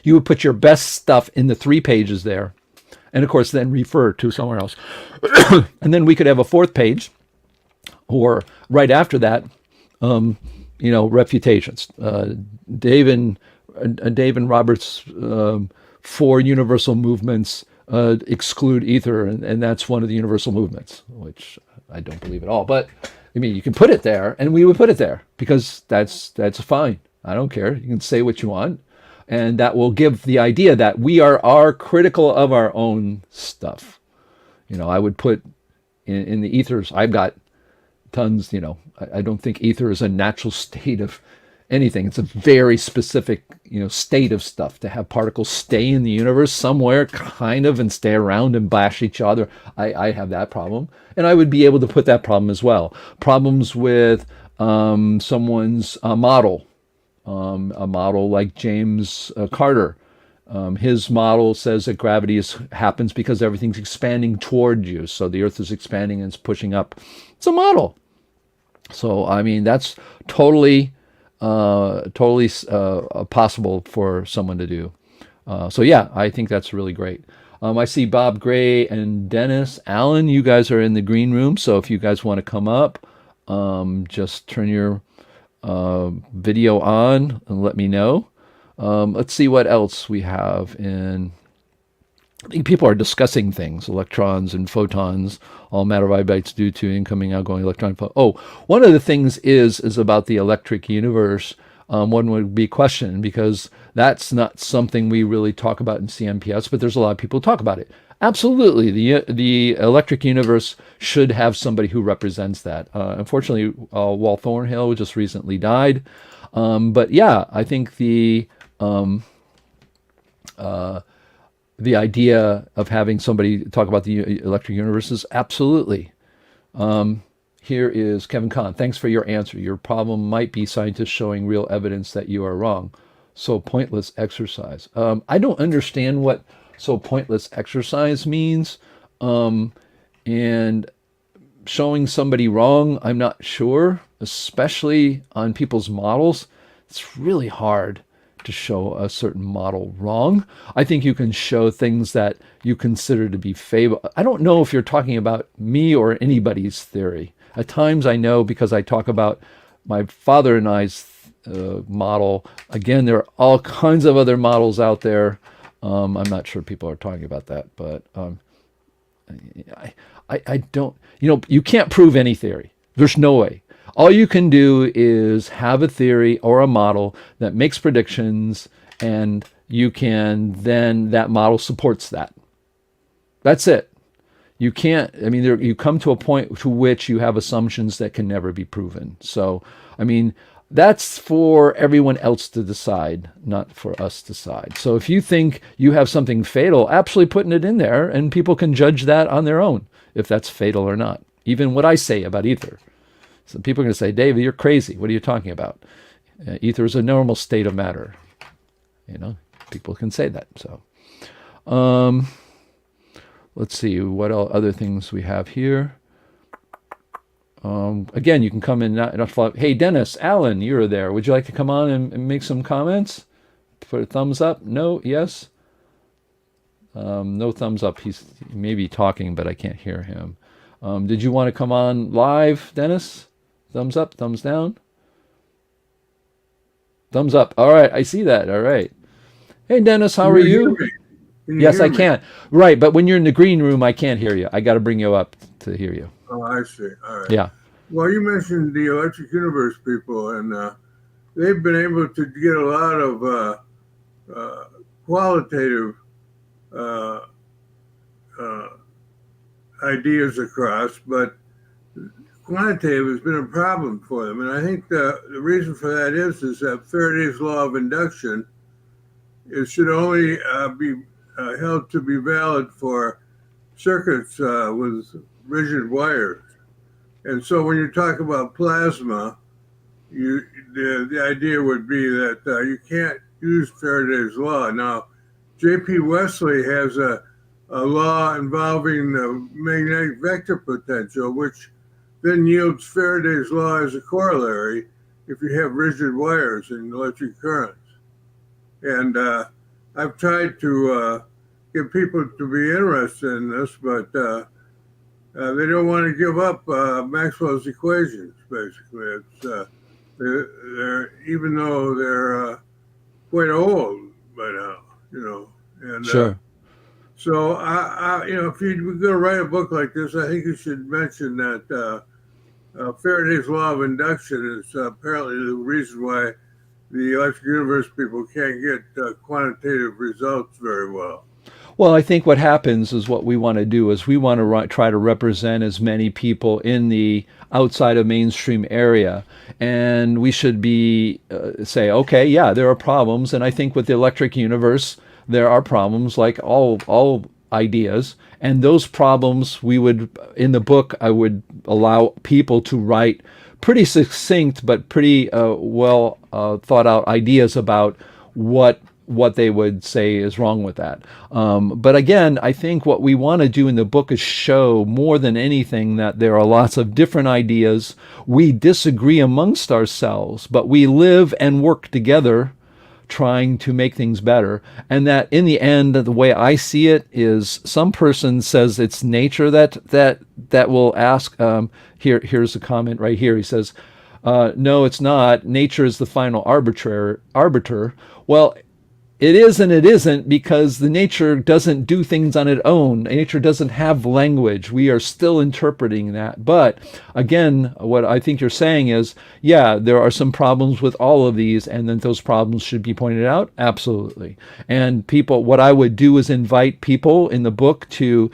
you would put your best stuff in the 3 pages there, and of course then refer to somewhere else. And then we could have a 4th page, or right after that, refutations. Dave and Roberts' 4 universal movements exclude ether, and that's one of the universal movements, which I don't believe at all. But I mean, you can put it there, and we would put it there because that's fine. I don't care. You can say what you want, and that will give the idea that we are critical of our own stuff. I would put in the ethers. I've got tons. I don't think ether is a natural state of anything. It's a very specific, state of stuff. To have particles stay in the universe somewhere, kind of, and stay around and bash each other, I have that problem, and I would be able to put that problem as well. Problems with someone's model, a model like James Carter. His model says that gravity happens because everything's expanding toward you. So the Earth is expanding and it's pushing up. It's a model. So I mean, that's totally possible for someone to do. So yeah, I think that's really great. I see Bob Gray and Dennis Allen. You guys are in the green room, so if you guys want to come up, just turn your video on and let me know. Let's see what else we have in. I think people are discussing things, electrons and photons, all matter vibrates due to incoming, outgoing electron. One of the things is about the electric universe. One would be questioned because that's not something we really talk about in CMPS, but there's a lot of people who talk about it. Absolutely, the electric universe should have somebody who represents that. Unfortunately, Walt Thornhill just recently died. But yeah, I think the idea of having somebody talk about the electric universe is absolutely. Here is Kevin Kahn. Thanks for your answer. Your problem might be scientists showing real evidence that you are wrong. So pointless exercise. I don't understand what so pointless exercise means. And showing somebody wrong, I'm not sure, especially on people's models. It's really hard to show a certain model wrong. I think you can show things that you consider to be fable. I don't know if you're talking about me or anybody's theory. At times I know because I talk about my father and I's model. Again, there are all kinds of other models out there. I'm not sure people are talking about that, but I don't, you can't prove any theory. There's no way. All you can do is have a theory or a model that makes predictions, and you can then, that model supports that. That's it. You can't, you come to a point to which you have assumptions that can never be proven. So, that's for everyone else to decide, not for us to decide. So if you think you have something fatal, absolutely putting it in there, and people can judge that on their own, if that's fatal or not. Even what I say about ether. So people are going to say, David, you're crazy. What are you talking about? Ether is a normal state of matter. People can say that. So, let's see what other things we have here. Again, you can come in. Not follow. Hey, Dennis Allen, you're there. Would you like to come on and make some comments? Put a thumbs up. No. Yes. No thumbs up. He may be talking, but I can't hear him. Did you want to come on live, Dennis? Thumbs up, thumbs down. Thumbs up. All right, I see that. All right. Hey, Dennis, how Can are you hear you? me? Can you Yes, hear I me? can. Right, but when you're in the green room, I can't hear you. I got to bring you up to hear you. Oh, I see. All right. Yeah, Well, you mentioned the Electric Universe people, and they've been able to get a lot of uh, qualitative uh, uh, ideas across, but quantitative has been a problem for them. And I think the reason for that is that Faraday's law of induction, it should only be held to be valid for circuits with rigid wires. And so when you talk about plasma, you the idea would be that you can't use Faraday's law. Now, J.P. Wesley has a law involving the magnetic vector potential, which then yields Faraday's law as a corollary if you have rigid wires in electric currents. And I've tried to get people to be interested in this, but they don't want to give up Maxwell's equations. Basically, it's they're even though they're quite old by now, you know, and sure. so if you're going to write a book like this, I think you should mention that Faraday's law of induction is apparently the reason why the electric universe people can't get quantitative results very well. Well, I think what happens is what we want to do is we want to try to represent as many people in the outside of mainstream area, and we should be say, okay, yeah, there are problems, and I think with the electric universe there are problems like all ideas, and those problems we would in the book I would allow people to write pretty succinct but pretty well thought out ideas about what they would say is wrong with that. But again, I think what we want to do in the book is show more than anything that there are lots of different ideas. We disagree amongst ourselves, but we live and work together trying to make things better. And that in the end, the way I see it is some person says it's nature that will ask, here's a comment right here. He says, no, it's not. Nature is the final arbiter. Well, it is and it isn't, because the nature doesn't do things on its own. Nature doesn't have language. We are still interpreting that. But again, what I think you're saying is, yeah, there are some problems with all of these, and then those problems should be pointed out. Absolutely. And people, what I would do is invite people in the book to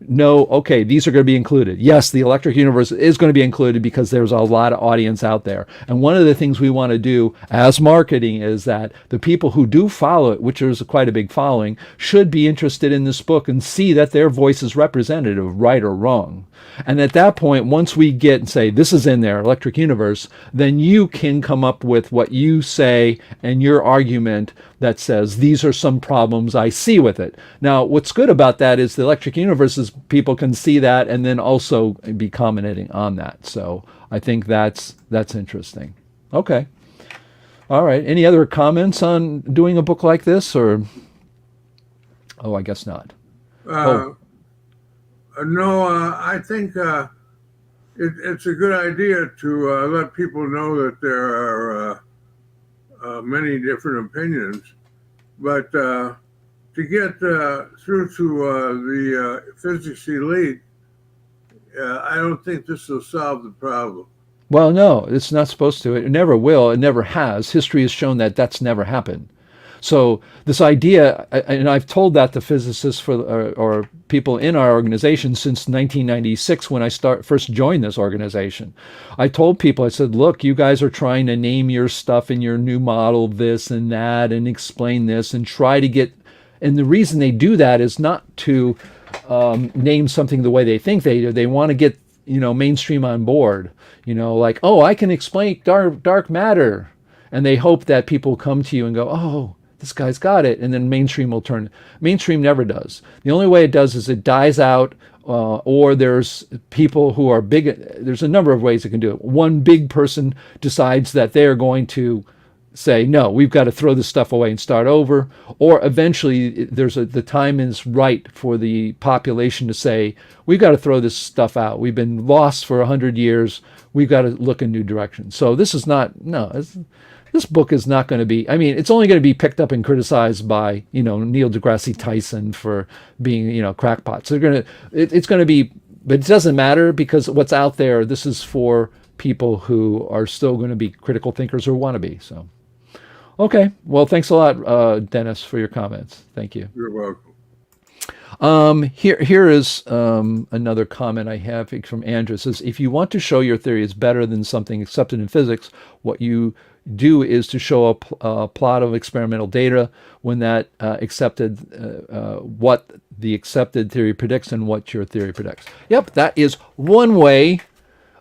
know, okay, these are going to be included. Yes, the electric universe is going to be included because there's a lot of audience out there. And one of the things we want to do as marketing is that the people who do follow it, which is quite a big following, should be interested in this book and see that their voice is representative, right or wrong. And at that point, once we get and say, this is in there, electric universe, then you can come up with what you say and your argument that says, these are some problems I see with it. Now, what's good about that is the electric universe is people can see that and then also be commenting on that. So I think that's interesting. Okay. All right. Any other comments on doing a book like this, or? Oh, I guess not. Uh, no, I think it's a good idea to let people know that there are many different opinions, but to get through to the physics elite, I don't think this will solve the problem. Well, no, it's not supposed to. It never will. It never has. History has shown that that's never happened. So this idea, and I've told that to physicists or people in our organization since 1996 when I first joined this organization. I told people, I said, look, you guys are trying to name your stuff in your new model this and that and explain this and try to get, and the reason they do that is not to name something the way they think they do. They want to get, mainstream on board, like, oh, I can explain dark matter. And they hope that people come to you and go, oh, this guy's got it. And then mainstream will turn. Mainstream never does. The only way it does is it dies out, or there's people who are big. There's a number of ways it can do it. One big person decides that they're going to say, no, we've got to throw this stuff away and start over. Or eventually the time is right for the population to say, we've got to throw this stuff out. We've been lost for 100 years. We've got to look in new directions. So this is not, no, this book is not going to be, I mean, it's only going to be picked up and criticized by, Neil deGrasse Tyson for being, crackpots. They're going to, it's going to be, but it doesn't matter because what's out there, this is for people who are still going to be critical thinkers or want to be. So, okay. Well, thanks a lot, Dennis, for your comments. Thank you. You're welcome. Here is another comment I have from Andrew. It says, if you want to show your theory is better than something accepted in physics, what you do is to show a plot of experimental data when that what the accepted theory predicts and what your theory predicts. Yep, that is one way.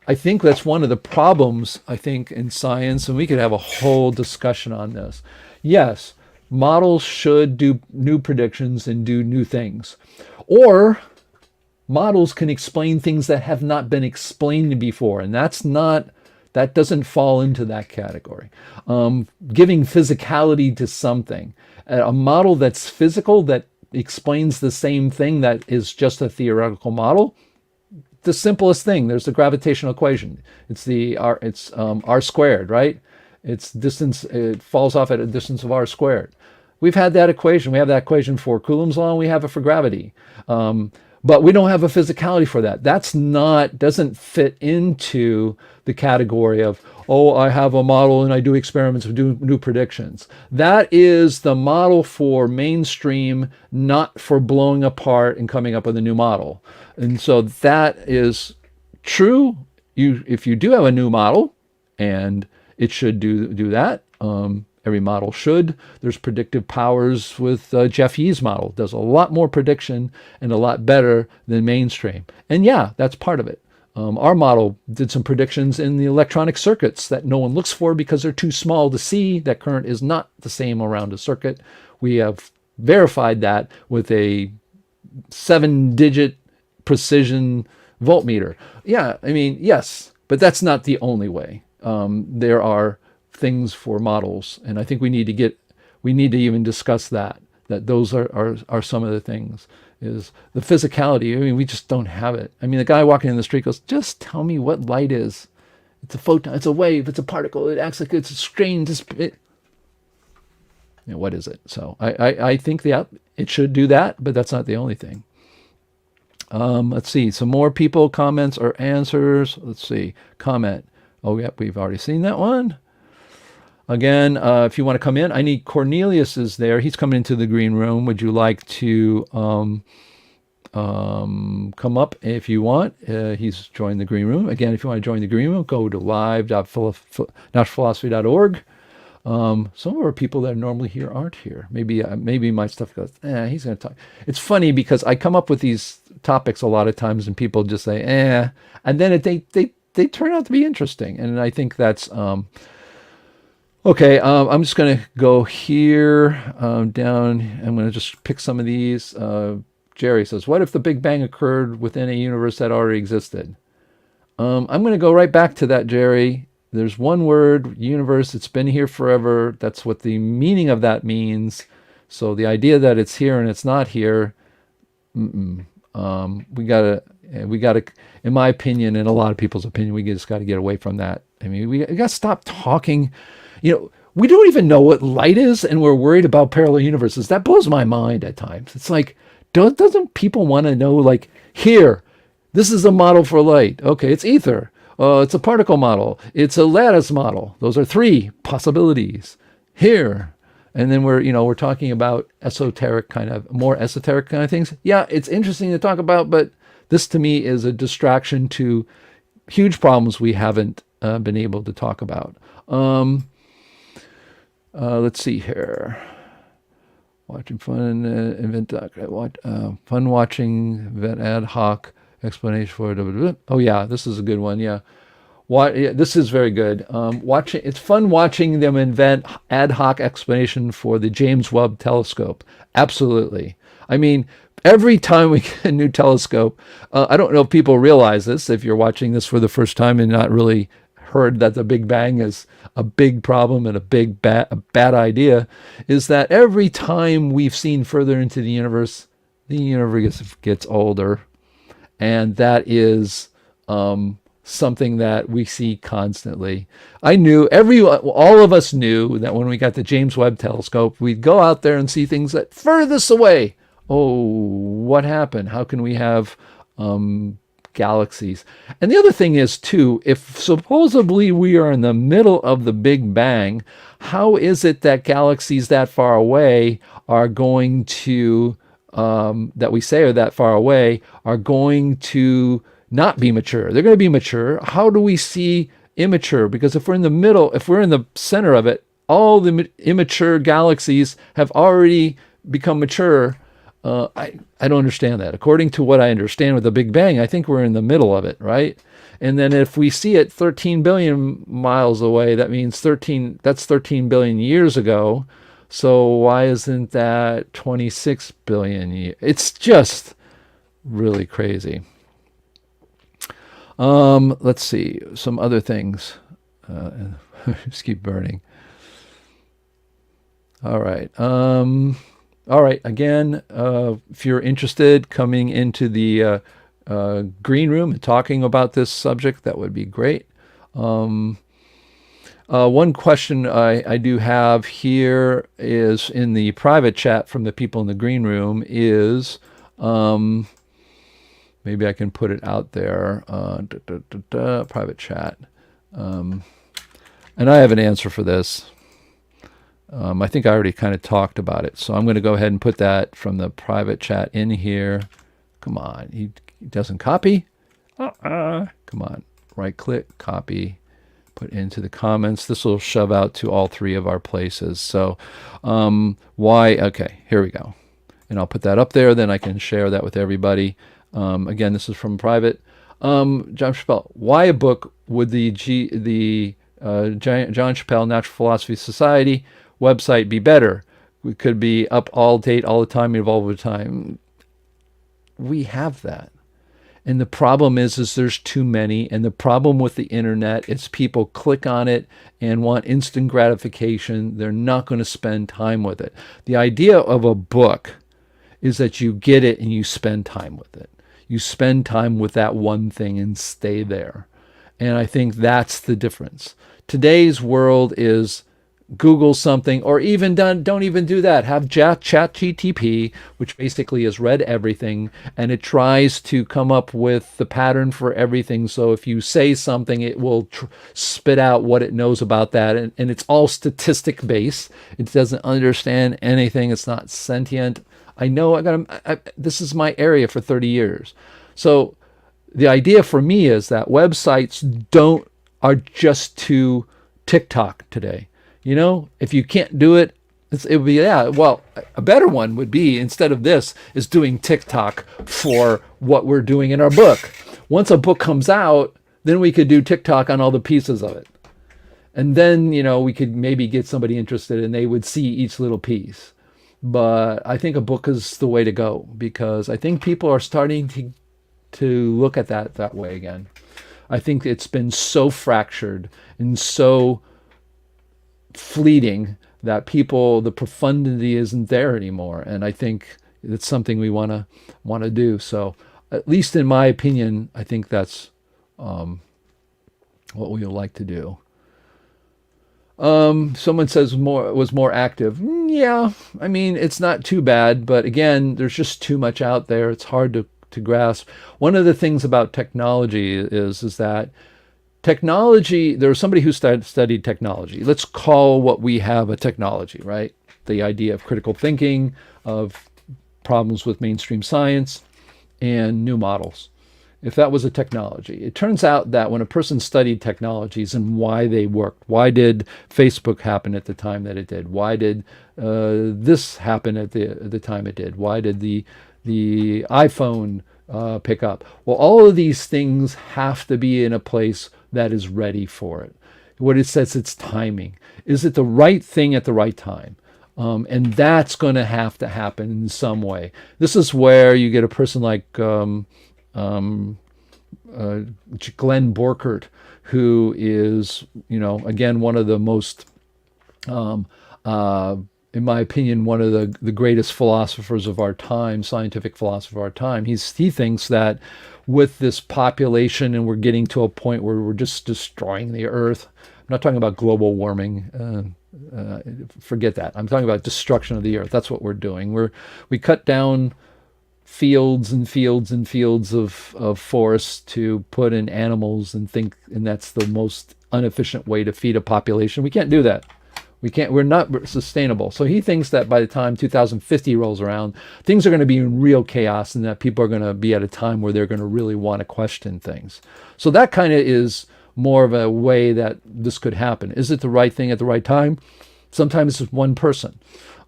I think that's one of the problems, I think, in science, and we could have a whole discussion on this. Yes, models should do new predictions and do new things. Or models can explain things that have not been explained before, and that doesn't fall into that category. Giving physicality to something. A model that's physical, that explains the same thing that is just a theoretical model, the simplest thing. There's the gravitational equation. It's r squared, right? It's distance. It falls off at a distance of r squared. We've had that equation. We have that equation for Coulomb's law, and we have it for gravity. But we don't have a physicality for that. Doesn't fit into the category of, oh, I have a model and I do experiments and do new predictions. That is the model for mainstream, not for blowing apart and coming up with a new model. And so that is true. If you do have a new model, and it should do that. Every model should. There's predictive powers with Jeff Yee's model. Does a lot more prediction and a lot better than mainstream. And yeah, that's part of it. Our model did some predictions in the electronic circuits that no one looks for because they're too small to see. That current is not the same around a circuit. We have verified that with a 7-digit precision voltmeter. Yeah, I mean, yes, but that's not the only way. There are things for models, and I think we need to even discuss that those are some of the things. Is the physicality. I mean, we just don't have it. I mean, the guy walking in the street goes, just tell me what light is. It's a photon, it's a wave, it's a particle, it acts like it's a strain. What is it? So I think it should do that, but that's not the only thing. Let's see, some more people, comments or answers. Let's see, comment. Oh, yep, we've already seen that one. Again, if you want to come in, I need Cornelius is there. He's coming into the green room. Would you like to come up if you want? He's joined the green room. Again, if you want to join the green room, go to live.naturalphilosophy.org. Some of our people that are normally here aren't here. Maybe my stuff goes, he's going to talk. It's funny because I come up with these topics a lot of times and people just say, and then they turn out to be interesting. And I think that's... Okay, I'm just going to go here down. I'm going to just pick some of these. Jerry says, what if the Big Bang occurred within a universe that already existed? I'm going to go right back to that, Jerry. There's one word, universe. It's been here forever. That's what the meaning of that means. So the idea that it's here and it's not here, we gotta, in my opinion, and a lot of people's opinion, we just got to get away from that. I mean, we got to stop talking. We don't even know what light is, and we're worried about parallel universes. That blows my mind at times. It's like, doesn't people want to know, like, here, this is a model for light. Okay, it's ether. It's a particle model. It's a lattice model. Those are 3 possibilities. Here. And then we're talking about more esoteric kind of things. Yeah, it's interesting to talk about, but this to me is a distraction to huge problems we haven't been able to talk about. Let's see here. Watching fun event. Fun watching event ad hoc explanation for. Oh yeah, this is a good one. Yeah, this is very good. It's fun watching them invent ad hoc explanation for the James Webb Telescope. Absolutely. I mean, every time we get a new telescope, I don't know if people realize this. If you're watching this for the first time and not really heard that the Big Bang is a big problem and a bad idea, is that every time we've seen further into the universe gets older, and that is something that we see constantly. All of us knew that when we got the James Webb Telescope, we'd go out there and see things that furthest away. Oh, what happened? How can we have galaxies? And the other thing is, too, if supposedly we are in the middle of the Big Bang, how is it that galaxies that far away are going to, that we say are that far away, are going to not be mature? They're going to be mature. How do we see immature? Because if we're in the middle, if we're in the center of it, all the immature galaxies have already become mature. I don't understand that. According to what I understand with the Big Bang, I think we're in the middle of it, right? And then if we see it 13 billion miles away, that means 13 billion years ago. So why isn't that 26 billion years? It's just really crazy. Let's see some other things. Just keep burning. All right. All right. Again, if you're interested, coming into the green room and talking about this subject, that would be great. One question I do have here is in the private chat from the people in the green room is, maybe I can put it out there, private chat. And I have an answer for this. I think I already kind of talked about it. So I'm going to go ahead and put that from the private chat in here. Come on. He doesn't copy? Come on. Right click, copy, put into the comments. This will shove out to all three of our places. So why? Okay, here we go. And I'll put that up there. Then I can share that with everybody. Again, this is from private. John Chappell, why a book would the John Chappell Natural Philosophy Society website be better? We could be up all date, all the time, evolve over time. We have that. And the problem is there's too many. And the problem with the internet is people click on it and want instant gratification. They're not going to spend time with it. The idea of a book is that you get it and you spend time with it. You spend time with that one thing and stay there. And I think that's the difference. Today's world is Google something, or even don't even do that. Have ChatGPT, which basically has read everything, and it tries to come up with the pattern for everything. So if you say something, it will spit out what it knows about that, and it's all statistic based. It doesn't understand anything. It's not sentient. I know this is my area for 30 years. So the idea for me is that websites are just too TikTok today. You know, if you can't do it, it would be, yeah, well, a better one would be, instead of this, is doing TikTok for what we're doing in our book. Once a book comes out, then we could do TikTok on all the pieces of it. And then, you know, we could maybe get somebody interested and they would see each little piece. But I think a book is the way to go, because I think people are starting to look at that way again. I think it's been so fractured and so fleeting that the profundity isn't there anymore. And I think it's something we want to do. So at least in my opinion, I think that's what we would like to do. Someone says was more active. Yeah, I mean, it's not too bad, but again, there's just too much out there. It's hard to grasp. One of the things about technology is that technology, there was somebody who studied technology. Let's call what we have a technology, right? The idea of critical thinking, of problems with mainstream science, and new models. If that was a technology, it turns out that when a person studied technologies and why they worked, why did Facebook happen at the time that it did? Why did this happen at the time it did? Why did the iPhone pick up? Well, all of these things have to be in a place that is ready for it. What it says, it's timing. Is it the right thing at the right time? And that's going to have to happen in some way. This is where you get a person like Glenn Borkert, who is, again, one of the most in my opinion, one of the greatest philosophers of our time, scientific philosopher of our time. He thinks that with this population, and we're getting to a point where we're just destroying the earth. I'm not talking about global warming. Forget that. I'm talking about destruction of the earth. That's what we're doing. We cut down fields and fields and fields of forests to put in animals and that's the most inefficient way to feed a population. We can't do that. We're not sustainable. So he thinks that by the time 2050 rolls around, things are going to be in real chaos and that people are going to be at a time where they're going to really want to question things. So that kind of is more of a way that this could happen. Is it the right thing at the right time? Sometimes it's one person.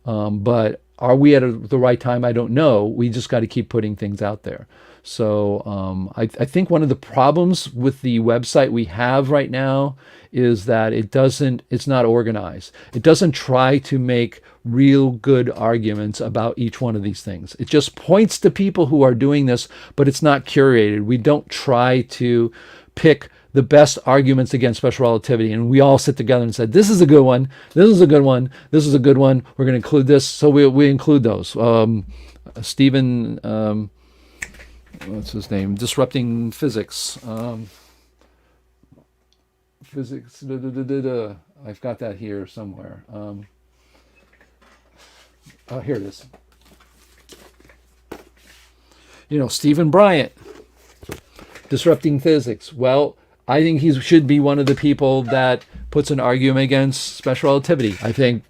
But are we at the right time? I don't know. We just got to keep putting things out there. So I think one of the problems with the website we have right now is that it's not organized. It doesn't try to make real good arguments about each one of these things. It just points to people who are doing this, but it's not curated. We don't try to pick the best arguments against special relativity, and we all sit together and said, this is a good one, this is a good one, this is a good one, we're going to include this. So we include those. Stephen, what's his name? Disrupting Physics. Physics, I've got that here somewhere. Here it is. Stephen Bryant, Disrupting Physics. Well, I think he should be one of the people that puts an argument against special relativity. I think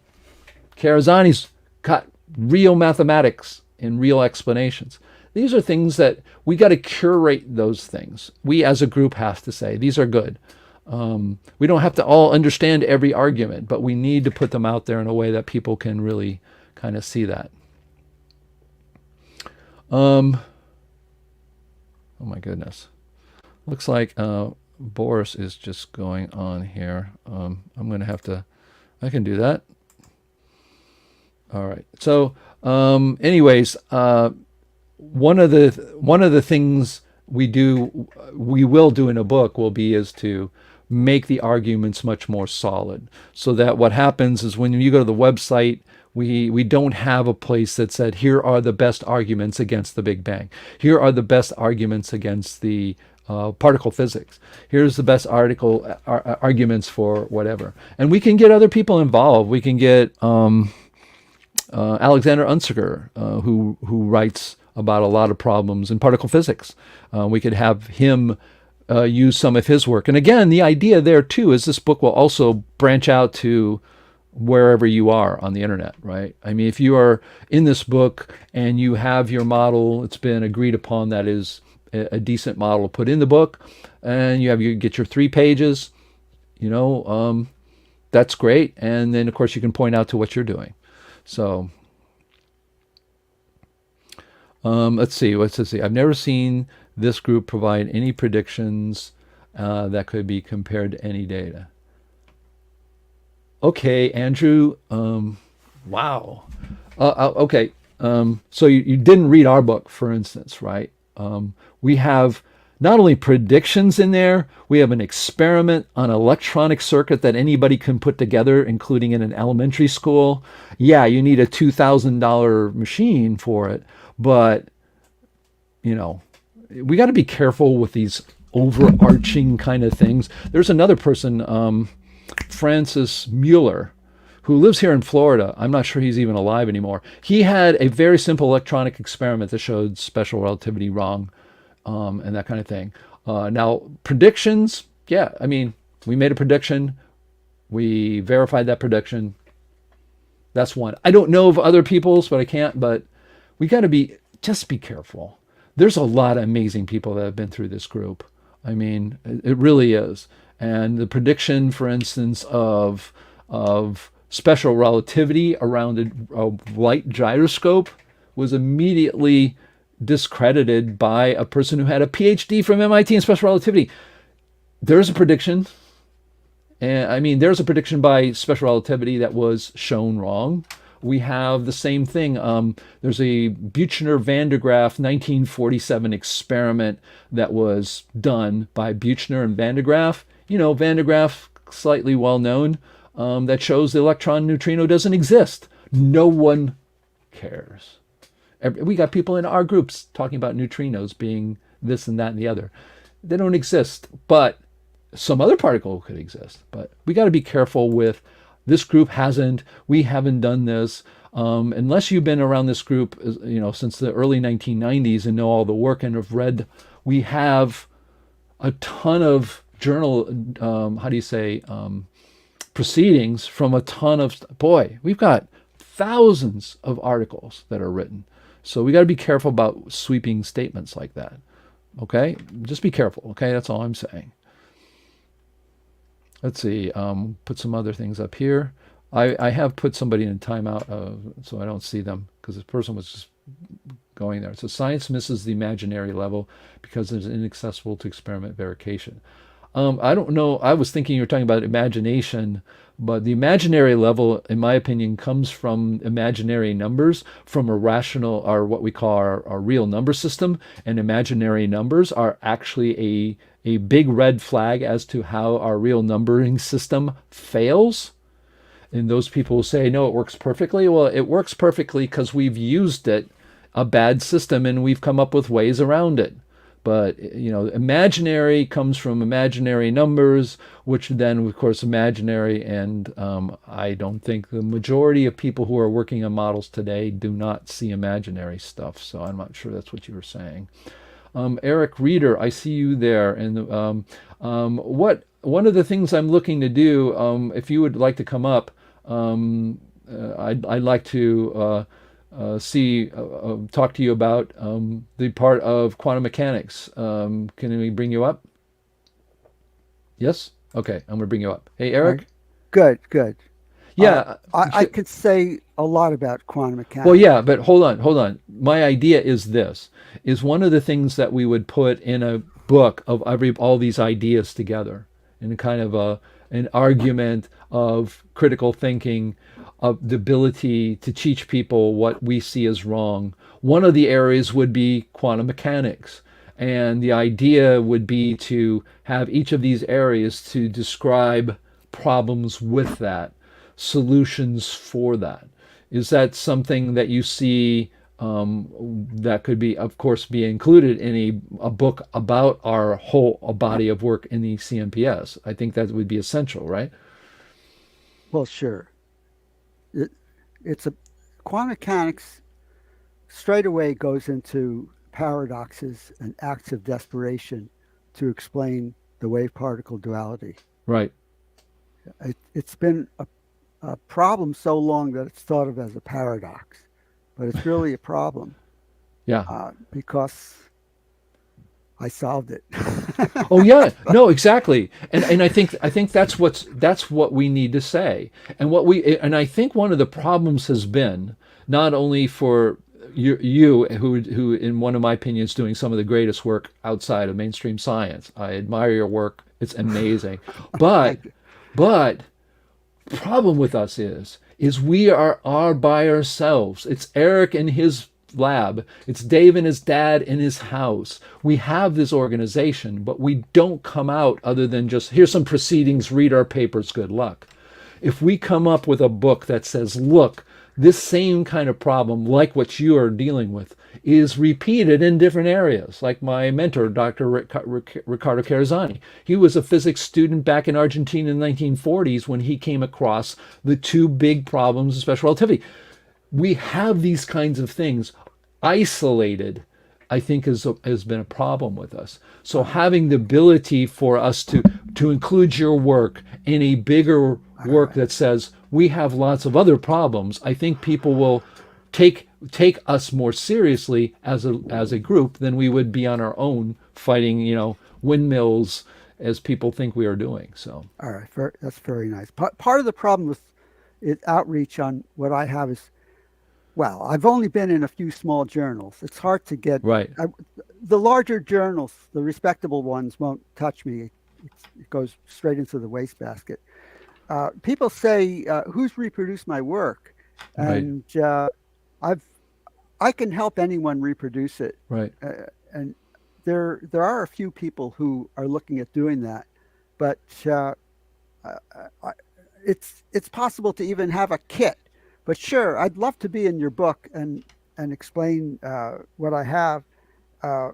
Karazani's got real mathematics and real explanations. These are things that we got to curate those things. We as a group have to say, these are good. We don't have to all understand every argument, but we need to put them out there in a way that people can really kind of see that. Oh my goodness. Looks like Boris is just going on here. I'm going to have to, I can do that. All right. So anyways, one of the things we will do in a book is to make the arguments much more solid, so that what happens is when you go to the website, we don't have a place that said, here are the best arguments against the Big Bang. Here are the best arguments against the particle physics. Here's the best arguments for whatever. And we can get other people involved. We can get Alexander Unziger, who writes about a lot of problems in particle physics. We could have him use some of his work. And again, the idea there too is this book will also branch out to wherever you are on the internet, right? I mean, if you are in this book and you have your model, it's been agreed upon that is a decent model to put in the book, and you get your 3 pages, that's great. And then of course you can point out to what you're doing. So let's see. I've never seen this group provide any predictions that could be compared to any data. Okay, Andrew. Wow. Okay. So you didn't read our book, for instance, right? We have not only predictions in there, we have an experiment on an electronic circuit that anybody can put together, including in an elementary school. Yeah, you need a $2,000 machine for it, but we got to be careful with these overarching kind of things. There's another person, Francis Mueller, who lives here in Florida. I'm not sure he's even alive anymore. He had a very simple electronic experiment that showed special relativity wrong, and that kind of thing. Now, predictions, yeah, I mean, we made a prediction. We verified that prediction. That's one. I don't know of other people's, but I can't, but we got to just be careful. There's a lot of amazing people that have been through this group. I mean, it really is. And the prediction, for instance, of special relativity around a light gyroscope was immediately discredited by a person who had a PhD from MIT in special relativity. There's a prediction. And I mean, there's a prediction by special relativity that was shown wrong. We have the same thing. There's a Buchner-Van de Graaff 1947 experiment that was done by Buchner and Van de Graaff. Van de Graaff, slightly well known, that shows the electron neutrino doesn't exist. No one cares. We got people in our groups talking about neutrinos being this and that and the other. They don't exist, but some other particle could exist. But we got to be careful with this group hasn't, we haven't done this. Unless you've been around this group, since the early 1990s and know all the work and have read, we have a ton of journal, proceedings from a ton of, boy, we've got thousands of articles that are written. So we got to be careful about sweeping statements like that. Okay? Just be careful. Okay? That's all I'm saying. Let's see. Put some other things up here. I have put somebody in timeout so I don't see them because this person was just going there. So science misses the imaginary level because it's inaccessible to experiment verification. I don't know. I was thinking you were talking about imagination, but the imaginary level, in my opinion, comes from imaginary numbers, from a rational, or what we call our real number system. And imaginary numbers are actually a big red flag as to how our real numbering system fails. And those people who say, no, it works perfectly. Well, it works perfectly because we've used a bad system, and we've come up with ways around it. But, imaginary comes from imaginary numbers, which then, of course, imaginary. And I don't think the majority of people who are working on models today do not see imaginary stuff. So I'm not sure that's what you were saying. Eric Reeder, I see you there. And one of the things I'm looking to do, if you would like to come up, I'd like to talk to you about the part of quantum mechanics. Can we bring you up? Yes? Okay, I'm going to bring you up. Hey, Eric? Good. Yeah. I could say a lot about quantum mechanics. Well, yeah, but hold on. My idea is this, is one of the things that we would put in a book of all these ideas together in a kind of an argument of critical thinking, of the ability to teach people what we see as wrong. One of the areas would be quantum mechanics. And the idea would be to have each of these areas to describe problems with that, solutions for that. Is that something that you see that could be, of course, be included in a book about our whole body of work in the CMPS? I think that would be essential, right? Well, sure. It's a quantum mechanics straight away goes into paradoxes and acts of desperation to explain the wave-particle duality. Right. It's been a problem so long that it's thought of as a paradox, but it's really a problem. Yeah. Because I solved it. Oh yeah, no, exactly, and I think that's what we need to say, and I think one of the problems has been not only for you who in one of my opinions doing some of the greatest work outside of mainstream science. I admire your work; it's amazing, but problem with us is we are by ourselves. It's Eric and his lab. It's Dave and his dad in his house. We have this organization, but we don't come out other than just, here's some proceedings, read our papers, good luck. If we come up with a book that says, look, this same kind of problem, like what you are dealing with, is repeated in different areas. Like my mentor, Dr. Ricardo Carazani. He was a physics student back in Argentina in the 1940s when he came across the two big problems of special relativity. We have these kinds of things isolated, I think has been a problem with us. So having the ability for us to include your work in a bigger work that says we have lots of other problems, I think people will take us more seriously as a group than we would be on our own fighting, windmills as people think we are doing. So all right, that's very nice. Part of the problem with outreach on what I have is, well, I've only been in a few small journals. It's hard to get right. The larger journals, the respectable ones, won't touch me. It goes straight into the wastebasket. People say, "Who's reproduced my work?" And I can help anyone reproduce it. Right. And there are a few people who are looking at doing that, but it's possible to even have a kit. But sure, I'd love to be in your book and explain what I have. Uh,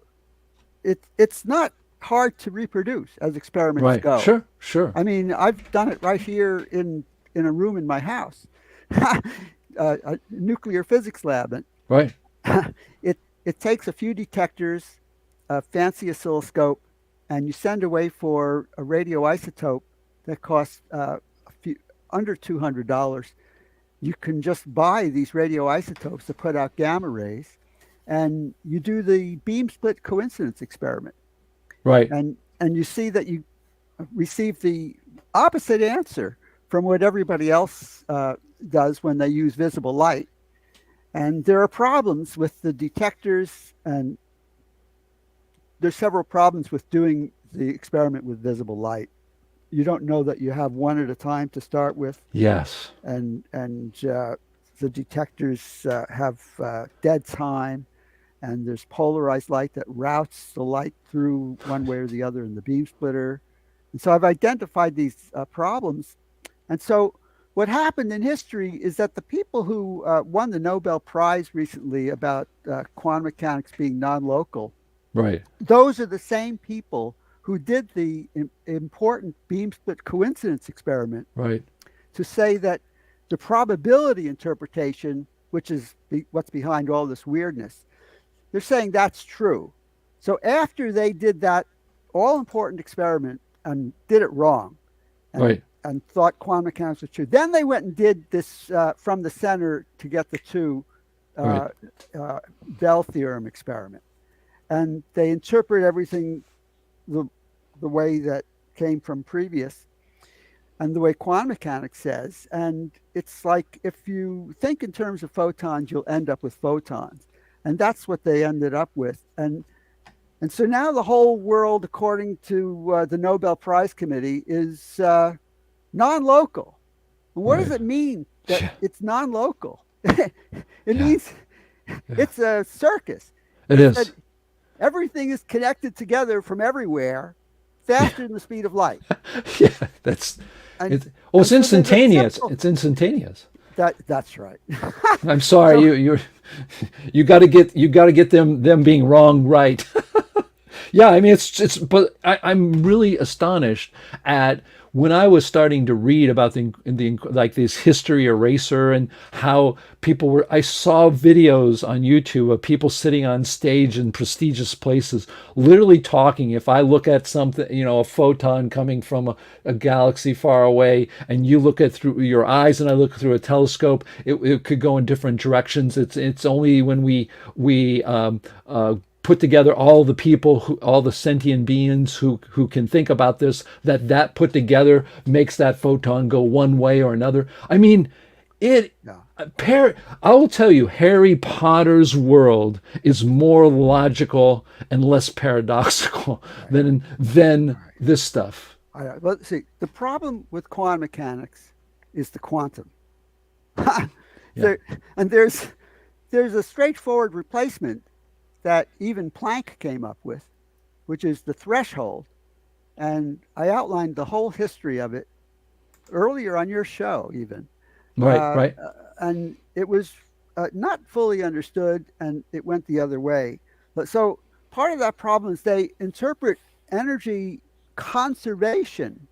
it's not hard to reproduce as experiments Right. go. Sure. Sure. I mean, I've done it right here in a room in my house, a nuclear physics lab, and Right. it takes a few detectors, a fancy oscilloscope, and you send away for a radioisotope that costs under $200. You can just buy these radioisotopes to put out gamma rays, and you do the beam split coincidence experiment, Right. and you see that you receive the opposite answer from what everybody else does when they use visible light. And there are problems with the detectors, and there's several problems with doing the experiment with visible light. You don't know that you have one at a time to start with, Yes. and the detectors have dead time, and there's polarized light that routes the light through one way or the other in the beam splitter. And so I've identified these problems. And so what happened in history is that the people who won the Nobel Prize recently about quantum mechanics being non-local, Right. those are the same people who did the important beam split coincidence experiment Right. to say that the probability interpretation, which is what's behind all this weirdness, they're saying that's true. So after they did that all important experiment and did it wrong, and, Right. and thought quantum mechanics was true, then they went and did this from the center to get the two Right. Bell theorem experiment, and they interpret everything the way that came from previous and the way quantum mechanics says. And it's like, if you think in terms of photons, you'll end up with photons. And that's what they ended up with. And so now the whole world, according to the Nobel Prize Committee, is non-local. And what does Right. it mean that Yeah. it's non-local? It Yeah. means it's a circus. It It's is. that everything is connected together from everywhere faster than the speed of light. Yeah. That's. And, It's. Oh, it's and so there's a instantaneous. simple- It's instantaneous. that's right. I'm sorry. So- You got to get them being wrong right. Yeah, I mean it's but I'm really astonished at when I was starting to read about the like this history eraser and how people were. I saw videos on YouTube of people sitting on stage in prestigious places, literally talking. If I look at something, a photon coming from a galaxy far away, and you look at through your eyes, and I look through a telescope, it could go in different directions. It's only when we put together all the people, all the sentient beings who can think about this, that put together makes that photon go one way or another. I mean, I will tell you, Harry Potter's world is more logical and less paradoxical than this stuff. Well, see, the problem with quantum mechanics is the quantum. And there's a straightforward replacement that even Planck came up with, which is the threshold. And I outlined the whole history of it earlier on your show, even. Right. And it was not fully understood, and it went the other way. But so part of that problem is they interpret energy conservation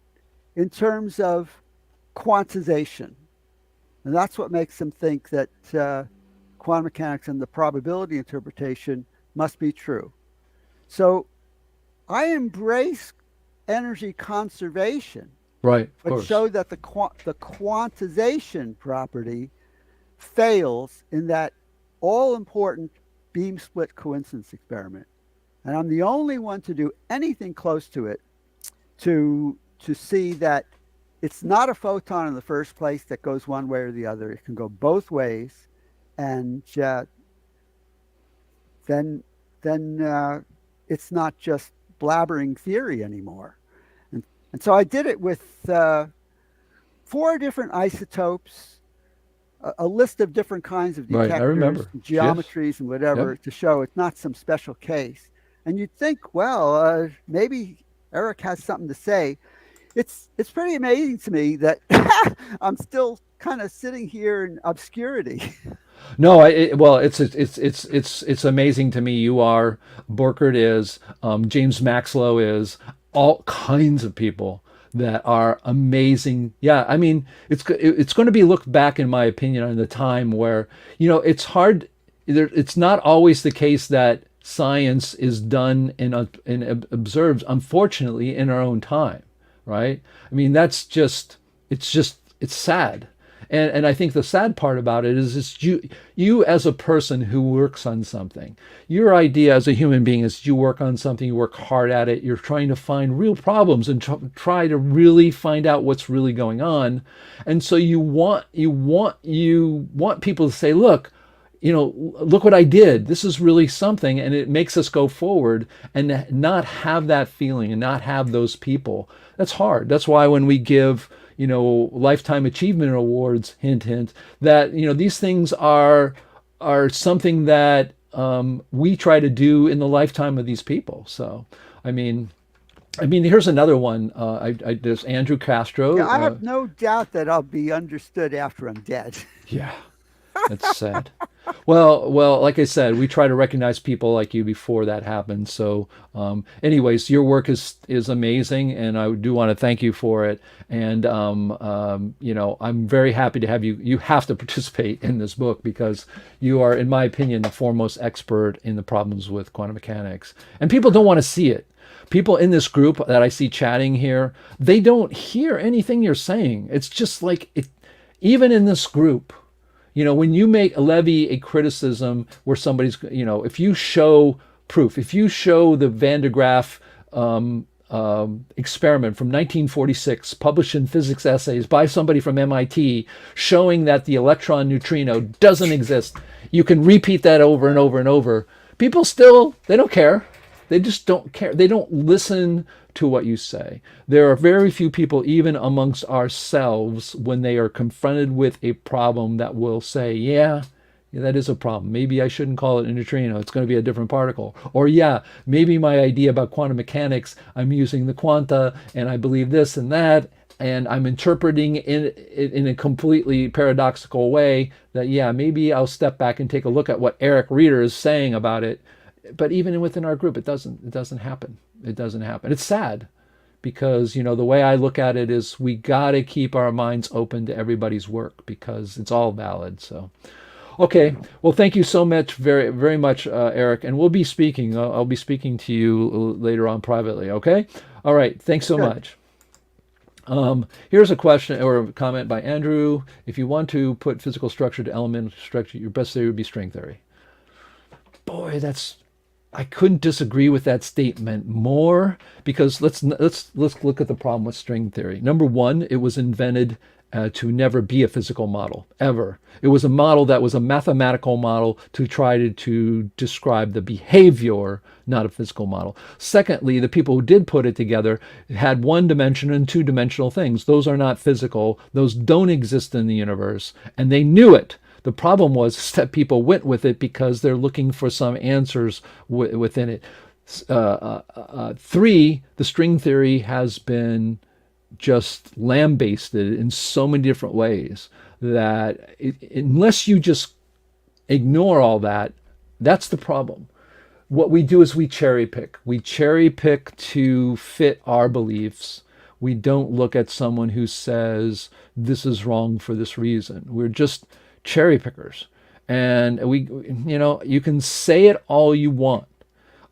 in terms of quantization. And that's what makes them think that quantum mechanics and the probability interpretation must be true. So I embrace energy conservation, Right. but show that the quantization property fails in that all-important beam split coincidence experiment. And I'm the only one to do anything close to it to see that it's not a photon in the first place that goes one way or the other. It can go both ways, and then it's not just blabbering theory anymore. And so I did it with 4 different isotopes, a list of different kinds of detectors, Right, I remember. geometries, Yes. and whatever, Yep. to show it's not some special case. And you'd think, well, maybe Eric has something to say. it's pretty amazing to me that I'm still kind of sitting here in obscurity. No, well, it's amazing to me. You are, Borkert is, James Maxlow is, all kinds of people that are amazing. Yeah, I mean, it's going to be looked back, in my opinion, on the time where it's hard. It's not always the case that science is done and observed, unfortunately, in our own time, right? I mean, it's sad. And I think the sad part about it is it's you as a person who works on something. Your idea as a human being is you work on something, you work hard at it, you're trying to find real problems and try to really find out what's really going on. And so you want people to say, look, look what I did. This is really something, and it makes us go forward, and not have that feeling and not have those people. That's hard. That's why when we give lifetime achievement awards, hint hint, that these things are something that we try to do in the lifetime of these people. So I mean here's another one. There's Andrew Castro. Yeah, I have no doubt that I'll be understood after I'm dead. Yeah, that's sad. Well, like I said, we try to recognize people like you before that happens. So, anyways, your work is amazing, and I do want to thank you for it. And I'm very happy to have you. You have to participate in this book because you are, in my opinion, the foremost expert in the problems with quantum mechanics. And people don't want to see it. People in this group that I see chatting here, they don't hear anything you're saying. It's just like it, even in this group. When you levy a criticism where somebody's, if you show proof, if you show the Van de Graaff experiment from 1946, published in Physics Essays by somebody from MIT, showing that the electron neutrino doesn't exist, you can repeat that over and over and over. People still, they don't care. They just don't care. They don't listen to what you say. There are very few people, even amongst ourselves, when they are confronted with a problem, that will say, yeah, that is a problem. Maybe I shouldn't call it a neutrino. It's going to be a different particle. Or yeah, maybe my idea about quantum mechanics, I'm using the quanta and I believe this and that, and I'm interpreting it in a completely paradoxical way, that yeah, maybe I'll step back and take a look at what Eric Reeder is saying about it. But even within our group, it doesn't happen. It doesn't happen. It's sad because, the way I look at it is we got to keep our minds open to everybody's work because it's all valid. So, okay. Well, thank you so much, very, very much, Eric. And we'll be speaking. I'll be speaking to you later on privately. Okay. All right. Thanks so much. Here's a question or a comment by Andrew. If you want to put physical structure to element structure, your best theory would be string theory. Boy, I couldn't disagree with that statement more, because let's look at the problem with string theory. Number one, it was invented to never be a physical model, ever. It was a model that was a mathematical model to try to describe the behavior, not a physical model. Secondly, the people who did put it together had one-dimensional and two-dimensional things. Those are not physical. Those don't exist in the universe, and they knew it. The problem was that people went with it because they're looking for some answers within it. Three, the string theory has been just lambasted in so many different ways that unless you just ignore all that, that's the problem. What we do is we cherry pick. We cherry pick to fit our beliefs. We don't look at someone who says this is wrong for this reason. We're just cherry pickers, and you can say it all you want.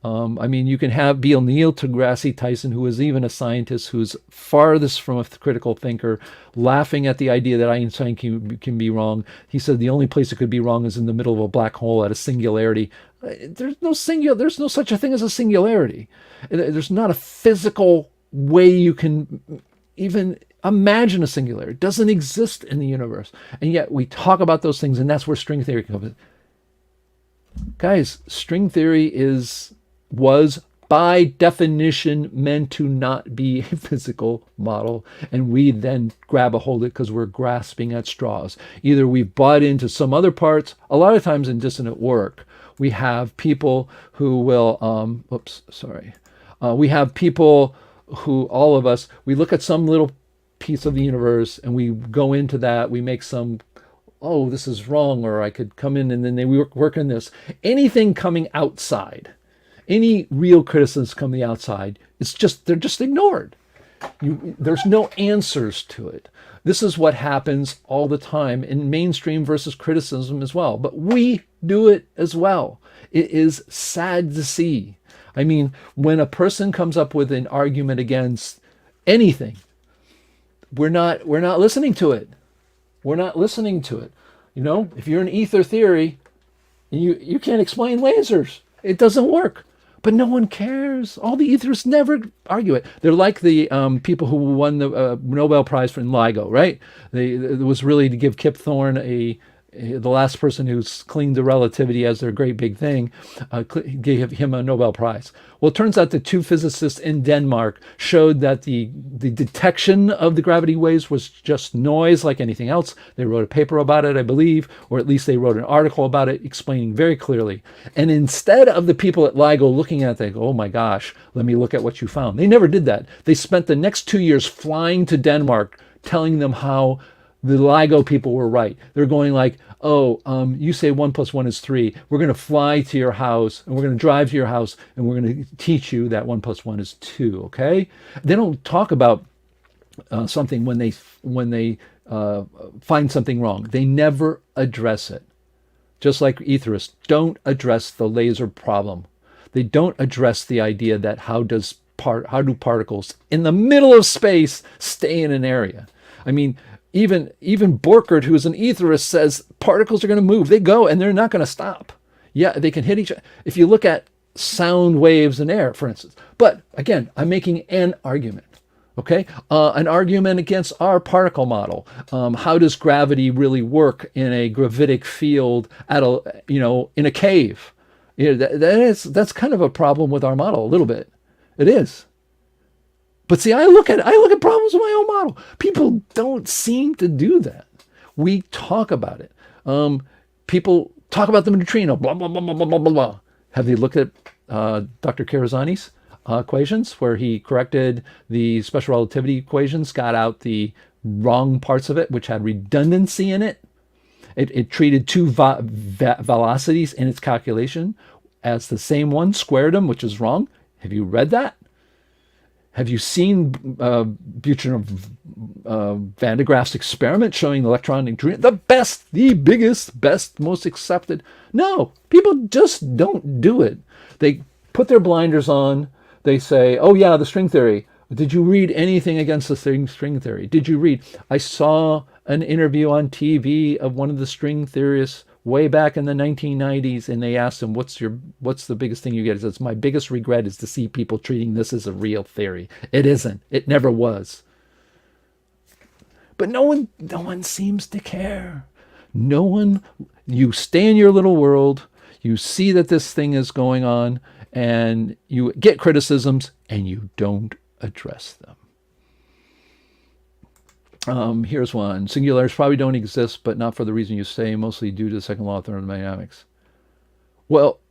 You can be Neil deGrasse Tyson, who is even a scientist who's farthest from a critical thinker, laughing at the idea that Einstein can be wrong. He said the only place it could be wrong is in the middle of a black hole at a singularity. There's no such a thing as a singularity. There's not a physical way you can even imagine a singularity. It doesn't exist in the universe. And yet we talk about those things, and that's where string theory comes in. Guys, string theory was by definition meant to not be a physical model, and we then grab a hold of it because we're grasping at straws. Either we've bought into some other parts. A lot of times in dissonant work, we have people who will, we have people who all of us, we look at some little piece of the universe and we go into that, we make some, oh, this is wrong, or I could come in, and then they work in this. Anything coming outside, any real criticisms coming outside, they're just ignored. There's no answers to it. This is what happens all the time in mainstream versus criticism as well. But we do it as well. It is sad to see. I mean, when a person comes up with an argument against anything, we're not listening to it. We're not listening to it. You know, if you're an ether theory, you can't explain lasers. It doesn't work. But no one cares. All the etherists never argue it. They're like the people who won the Nobel Prize for LIGO, right? It was really to give Kip Thorne the last person who's cleaned the relativity as their great big thing, gave him a Nobel Prize. Well, it turns out that two physicists in Denmark showed that the detection of the gravity waves was just noise like anything else. They wrote a paper about it, I believe, or at least they wrote an article about it explaining very clearly. And instead of the people at LIGO looking at it, they go, oh my gosh, let me look at what you found. They never did that. They spent the next 2 years flying to Denmark, telling them how the LIGO people were right. They're going like, oh, you say 1 + 1 is 3. We're going to fly to your house, and we're going to drive to your house, and we're going to teach you that 1 + 1 is 2. Okay? They don't talk about something when they find something wrong. They never address it. Just like etherists don't address the laser problem. They don't address the idea that how do particles in the middle of space stay in an area? I mean, even Borkert, who's an etherist, says particles are going to move. They go, and they're not going to stop. Yeah, they can hit each other. If you look at sound waves in air, for instance. But again, I'm making an argument. Okay, an argument against our particle model. How does gravity really work in a gravitic field in a cave? That's kind of a problem with our model a little bit. It is. But see, I look at problems with my own model. People don't seem to do that. We talk about it. People talk about the neutrino, blah, blah, blah, blah, blah, blah, blah. Have you looked at Dr. Karazani's equations, where he corrected the special relativity equations, got out the wrong parts of it, which had redundancy in it? It treated two velocities in its calculation as the same one, squared them, which is wrong. Have you read that? Have you seen Buchanan Van de Graaff's experiment showing the electron neutrino? The biggest, best, most accepted. No, people just don't do it. They put their blinders on. They say, oh yeah, the string theory. Did you read anything against the string theory? Did you read? I saw an interview on TV of one of the string theorists way back in the 1990s, and they asked him, what's the biggest thing you get? He says, my biggest regret is to see people treating this as a real theory. It isn't. It never was. But no one seems to care. No one. You stay in your little world, you see that this thing is going on, and you get criticisms, and you don't address them. Here's one. Singularities probably don't exist, but not for the reason you say, mostly due to the second law of thermodynamics. Well,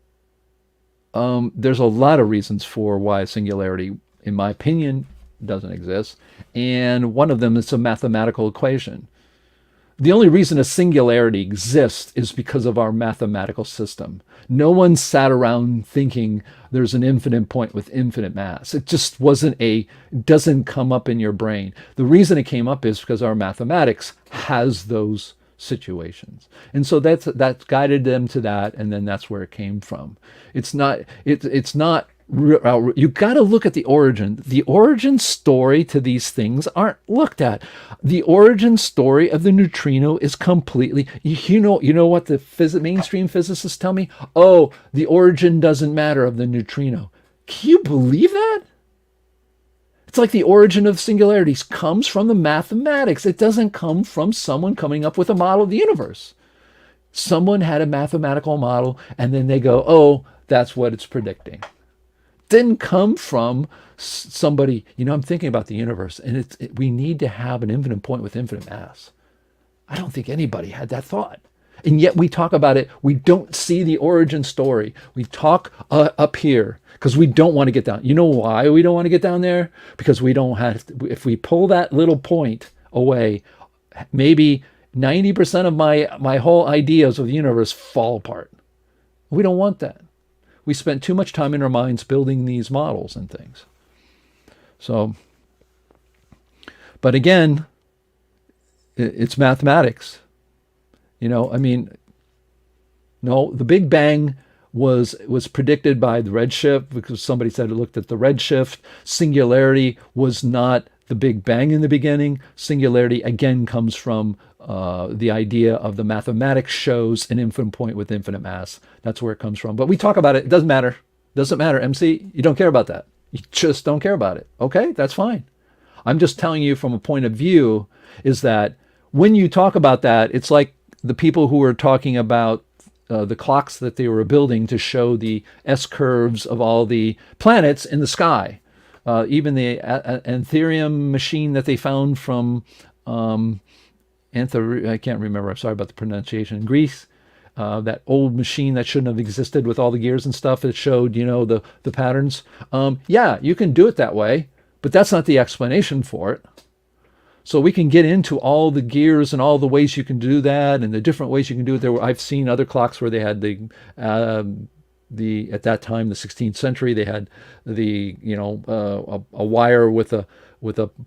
there's a lot of reasons for why a singularity, in my opinion, doesn't exist. And one of them is a mathematical equation. The only reason a singularity exists is because of our mathematical system. No one sat around thinking there's an infinite point with infinite mass. It just doesn't come up in your brain. The reason it came up is because our mathematics has those situations. And so that's guided them to that, and then that's where it came from. It's not you got to look at the origin. The origin story to these things aren't looked at. The origin story of the neutrino is completely, you know what the mainstream physicists tell me? Oh, the origin doesn't matter of the neutrino. Can you believe that? It's like the origin of singularities comes from the mathematics. It doesn't come from someone coming up with a model of the universe. Someone had a mathematical model, and then they go, oh, that's what it's predicting. Didn't come from somebody. I'm thinking about the universe, and we need to have an infinite point with infinite mass. I don't think anybody had that thought. And yet we talk about it. We don't see the origin story. We talk up here because we don't want to get down. You know why we don't want to get down there? Because we don't have to, if we pull that little point away, maybe 90% of my whole ideas of the universe fall apart. We don't want that. We spent too much time in our minds building these models and things. So, but again, it's mathematics. You know, I mean, no, the Big Bang was predicted by the redshift because somebody said it looked at the redshift. Singularity was not the Big Bang in the beginning. Singularity again comes from the idea of the mathematics shows an infinite point with infinite mass. That's where it comes from. But we talk about it. It doesn't matter. Doesn't matter. MC, you don't care about that. You just don't care about it. Okay, that's fine. I'm just telling you from a point of view is that when you talk about that, it's like the people who were talking about the clocks that they were building to show the S-curves of all the planets in the sky. Even the Antherium machine that they found from I can't remember. I'm sorry about the pronunciation. In Greece, that old machine that shouldn't have existed with all the gears and stuff that showed, you know, the patterns. Yeah, you can do it that way, but that's not the explanation for it. So we can get into all the gears and all the ways you can do that and the different ways you can do it. I've seen other clocks where they had the at that time, the 16th century, they had the, you know, a wire with a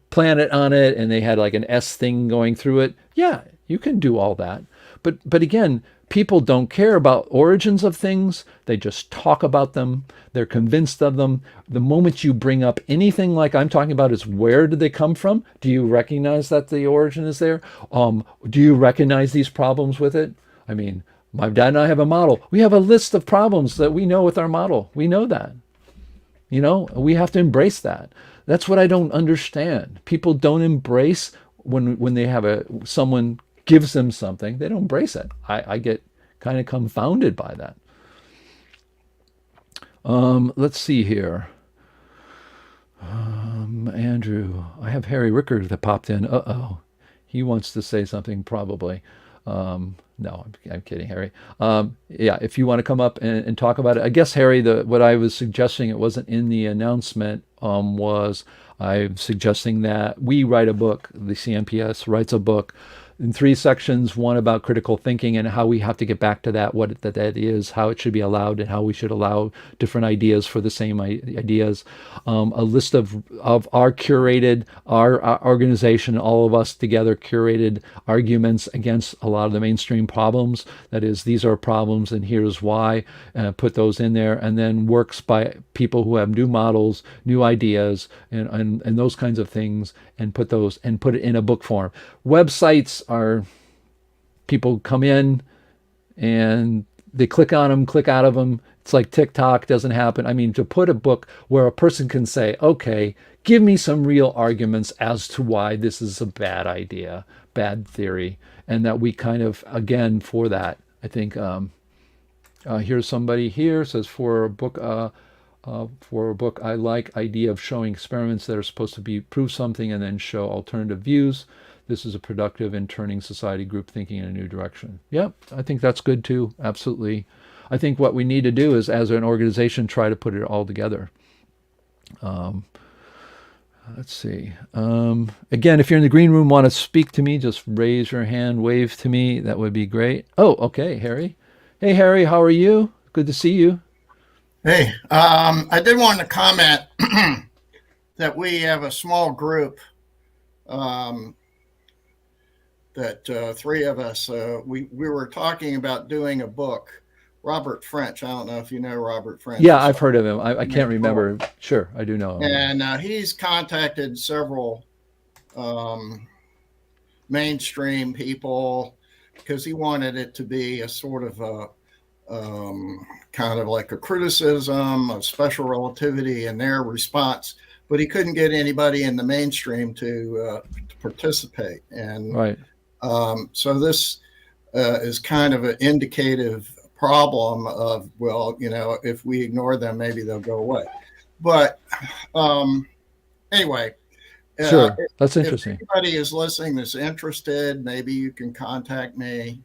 planet on it, and they had like an S thing going through it. Yeah, you can do all that. But again, people don't care about origins of things. They just talk about them. They're convinced of them. The moment you bring up anything like I'm talking about is where did they come from? Do you recognize that the origin is there? Do you recognize these problems with it? I mean, my dad and I have a model. We have a list of problems that we know with our model. We know that. You know, we have to embrace that. That's what I don't understand. People don't embrace when they have someone gives them something, they don't embrace it. I get kind of confounded by that. Let's see here. Andrew, I have Harry Rickard that popped in. He wants to say something probably. No, I'm kidding, Harry. Yeah, if you want to come up and talk about it. I guess, Harry, what I was suggesting, it wasn't in the announcement, was I'm suggesting that we write a book, the CNPS writes a book in 3 sections, one about critical thinking and how we have to get back to that, what that is, how it should be allowed, and how we should allow different ideas for the same ideas. A list of our curated, our organization, all of us together curated arguments against a lot of the mainstream problems. That is, these are problems and here's why. Put those in there, and then works by people who have new models, new ideas, and those kinds of things, and put it in a book form. Websites are, people come in and they click on them, click out of them. It's like TikTok, doesn't happen. I mean, to put a book where a person can say, okay, give me some real arguments as to why this is a bad idea, bad theory, and that we kind of, again, for that, I think, here's somebody here says for a book, I like idea of showing experiments that are supposed to prove something and then show alternative views. This is a productive in turning society group thinking in a new direction. Yep, I think that's good too. Absolutely. I think what we need to do is, as an organization, try to put it all together. Let's see. Again, if you're in the green room, want to speak to me, just raise your hand, wave to me. That would be great. Oh, okay, Harry. Hey, Harry, how are you? Good to see you. Hey, I did want to comment that we have a small group that 3 of us, we were talking about doing a book. Robert French, I don't know if you know Robert French. Yeah, I've heard of him. I can't remember. Sure, I do know him. And he's contacted several mainstream people because he wanted it to be a sort of a kind of like a criticism of special relativity and their response, but he couldn't get anybody in the mainstream to participate. And right. So this is kind of an indicative problem of, well, you know, if we ignore them, maybe they'll go away. But anyway, sure, that's interesting. If anybody is listening that's interested, maybe you can contact me.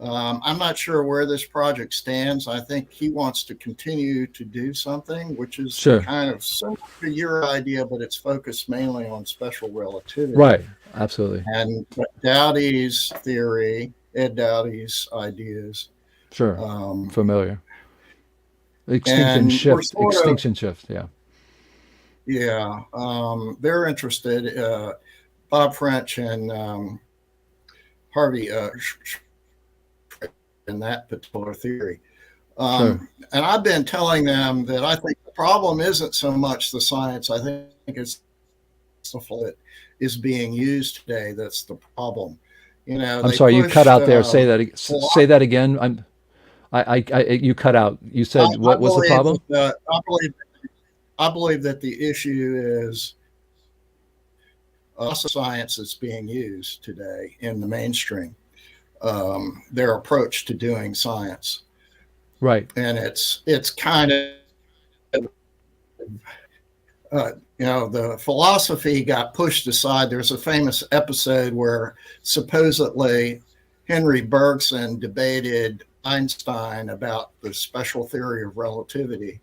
I'm not sure where this project stands. I think he wants to continue to do something, which is Sure. kind of similar to your idea, but it's focused mainly on special relativity. Right. Absolutely. And Dowdy's theory, Ed Dowdy's ideas. Sure. Familiar. And we're sort of, Extinction shift. Yeah. yeah. They're interested, Bob French and Harvey, in that particular theory. Sure. And I've been telling them that I think the problem isn't so much the science. I think it's the that is being used today that's the problem. You know, I'm sorry, you cut out there. Say that again. You cut out. You said what was the problem? I believe that the issue is science that's being used today in the mainstream. Their approach to doing science, right? And it's kind of the philosophy got pushed aside. There's a famous episode where supposedly Henry Bergson debated Einstein about the special theory of relativity,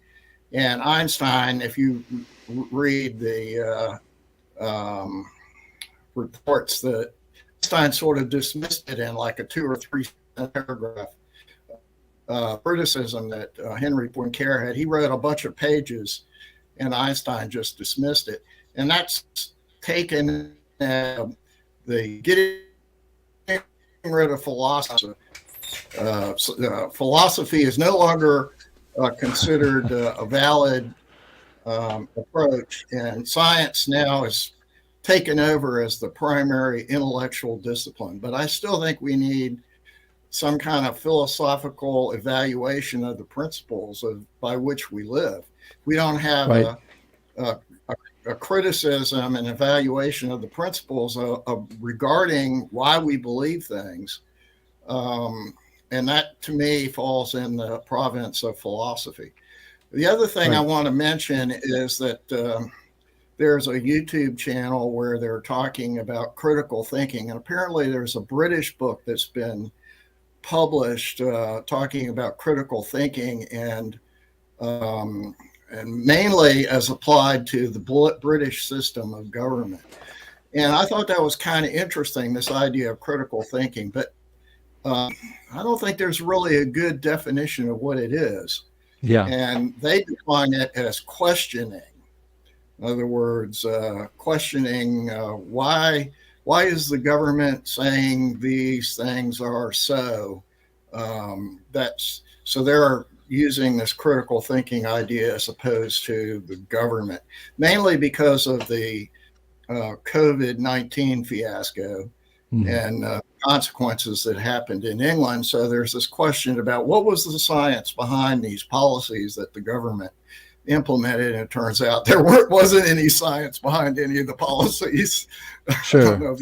and Einstein, if you read the reports, that Einstein sort of dismissed it in like a 2 or 3 paragraph criticism that Henry Poincaré had. He wrote a bunch of pages, and Einstein just dismissed it. And that's taken the getting rid of philosophy. Philosophy is no longer considered a valid approach, and science now is taken over as the primary intellectual discipline. But I still think we need some kind of philosophical evaluation of the principles by which we live. We don't have a criticism and evaluation of the principles regarding why we believe things. And that, to me, falls in the province of philosophy. The other thing I want to mention is that there's a YouTube channel where they're talking about critical thinking. And apparently there's a British book that's been published talking about critical thinking and mainly as applied to the British system of government. And I thought that was kind of interesting, this idea of critical thinking. But I don't think there's really a good definition of what it is. Yeah. And they define it as questioning. In other words, questioning why is the government saying these things are so? So they're using this critical thinking idea as opposed to the government, mainly because of the COVID-19 fiasco and consequences that happened in England. So there's this question about what was the science behind these policies that the government implemented, and it turns out there wasn't any science behind any of the policies. Sure.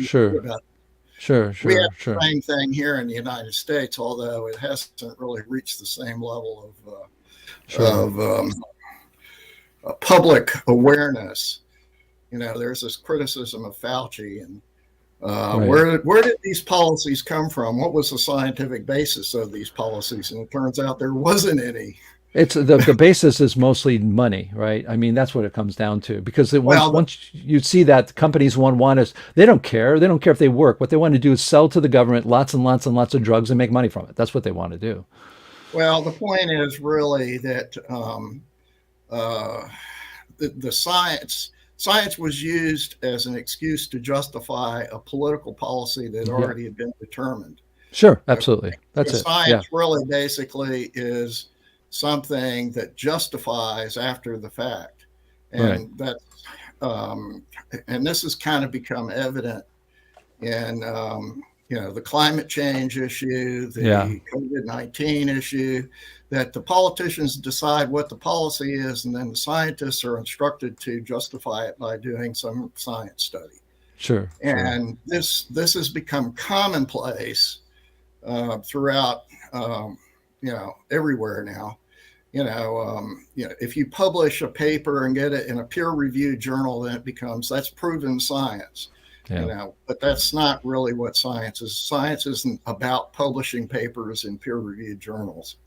We have the same thing here in the United States, although it hasn't really reached the same level of public awareness. You know, there's this criticism of Fauci, and where did these policies come from? What was the scientific basis of these policies? And it turns out there wasn't any. It's the basis is mostly money, right? I mean, that's what it comes down to. Because once you see that companies want us, they don't care. They don't care if they work. What they want to do is sell to the government lots and lots and lots of drugs and make money from it. That's what they want to do. Well, the point is really that the science was used as an excuse to justify a political policy that already had been determined. Sure, absolutely. That's it. Science really basically is something that justifies after the fact, and that's and this has kind of become evident in the climate change issue, the COVID-19 issue, that the politicians decide what the policy is, and then the scientists are instructed to justify it by doing some science study. Sure. And this has become commonplace throughout everywhere now. If you publish a paper and get it in a peer-reviewed journal, then that's proven science. Yeah. But that's not really what science is. Science isn't about publishing papers in peer-reviewed journals.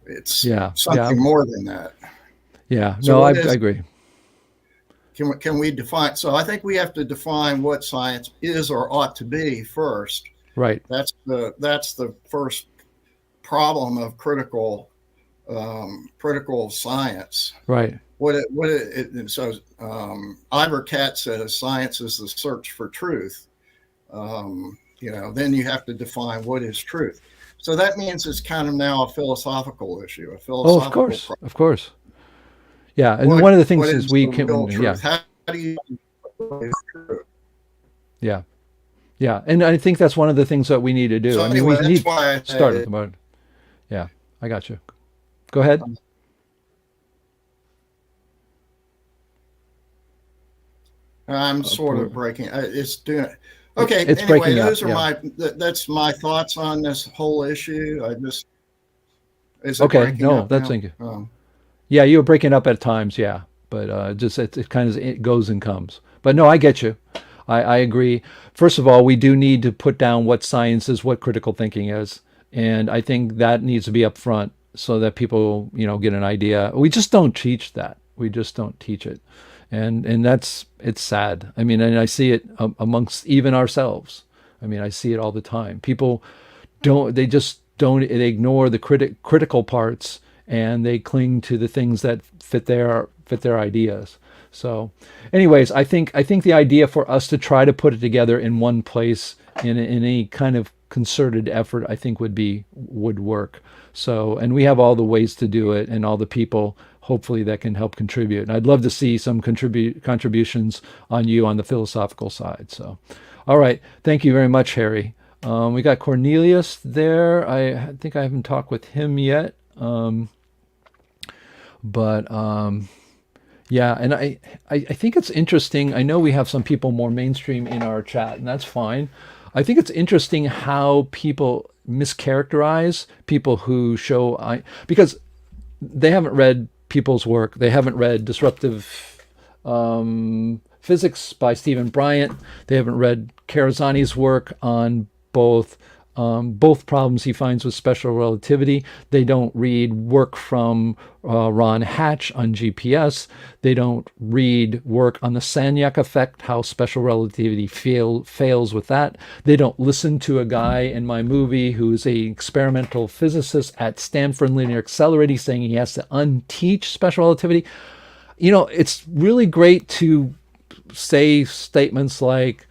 It's Yeah. Yeah. something more than that. Yeah. So No, I what is, agree. can we define? So I think we have to define what science is or ought to be first. Right. That's the first problem of critical science. Right. Ivor Katz says science is the search for truth. Then you have to define what is truth. So that means it's kind of now a philosophical issue, a philosophical Of course. problem. Of course. Yeah. And one of the things is we can, yeah. How do you Yeah. Yeah. And I think that's one of the things that we need to do. So anyway, we need to start at the moment. Yeah. I got you. Go ahead. I'm sort of breaking. It's doing. Okay. It's anyway, breaking those up, are that's my thoughts on this whole issue. Is it Okay. breaking No, up that's now? thank you. Yeah, you were breaking up at times. Yeah. But just it kind of it goes and comes. But no, I get you. I agree. First of all, we do need to put down what science is, what critical thinking is. And I think that needs to be up front so that people, get an idea. We just don't teach that. We just don't teach it. And it's sad. I mean, and I see it amongst even ourselves. I mean, I see it all the time. People they ignore the critical parts, and they cling to the things that fit their ideas. So anyways, I think the idea for us to try to put it together in one place in any kind of concerted effort, I think would work. So, and we have all the ways to do it and all the people hopefully that can help contribute. And I'd love to see some contributions on you on the philosophical side. So, all right. Thank you very much, Harry. We got Cornelius there. I think I haven't talked with him yet. Yeah, and I think it's interesting. I know we have some people more mainstream in our chat, and that's fine. I think it's interesting how people mischaracterize people who because they haven't read people's work. They haven't read Disruptive Physics by Stephen Bryant. They haven't read Karazani's work on both problems he finds with special relativity. They don't read work from Ron Hatch on GPS. They don't read work on the Sagnac effect, how special relativity fails with that. They don't listen to a guy in my movie who's a experimental physicist at Stanford Linear Accelerator saying he has to unteach special relativity. It's really great to say statements like,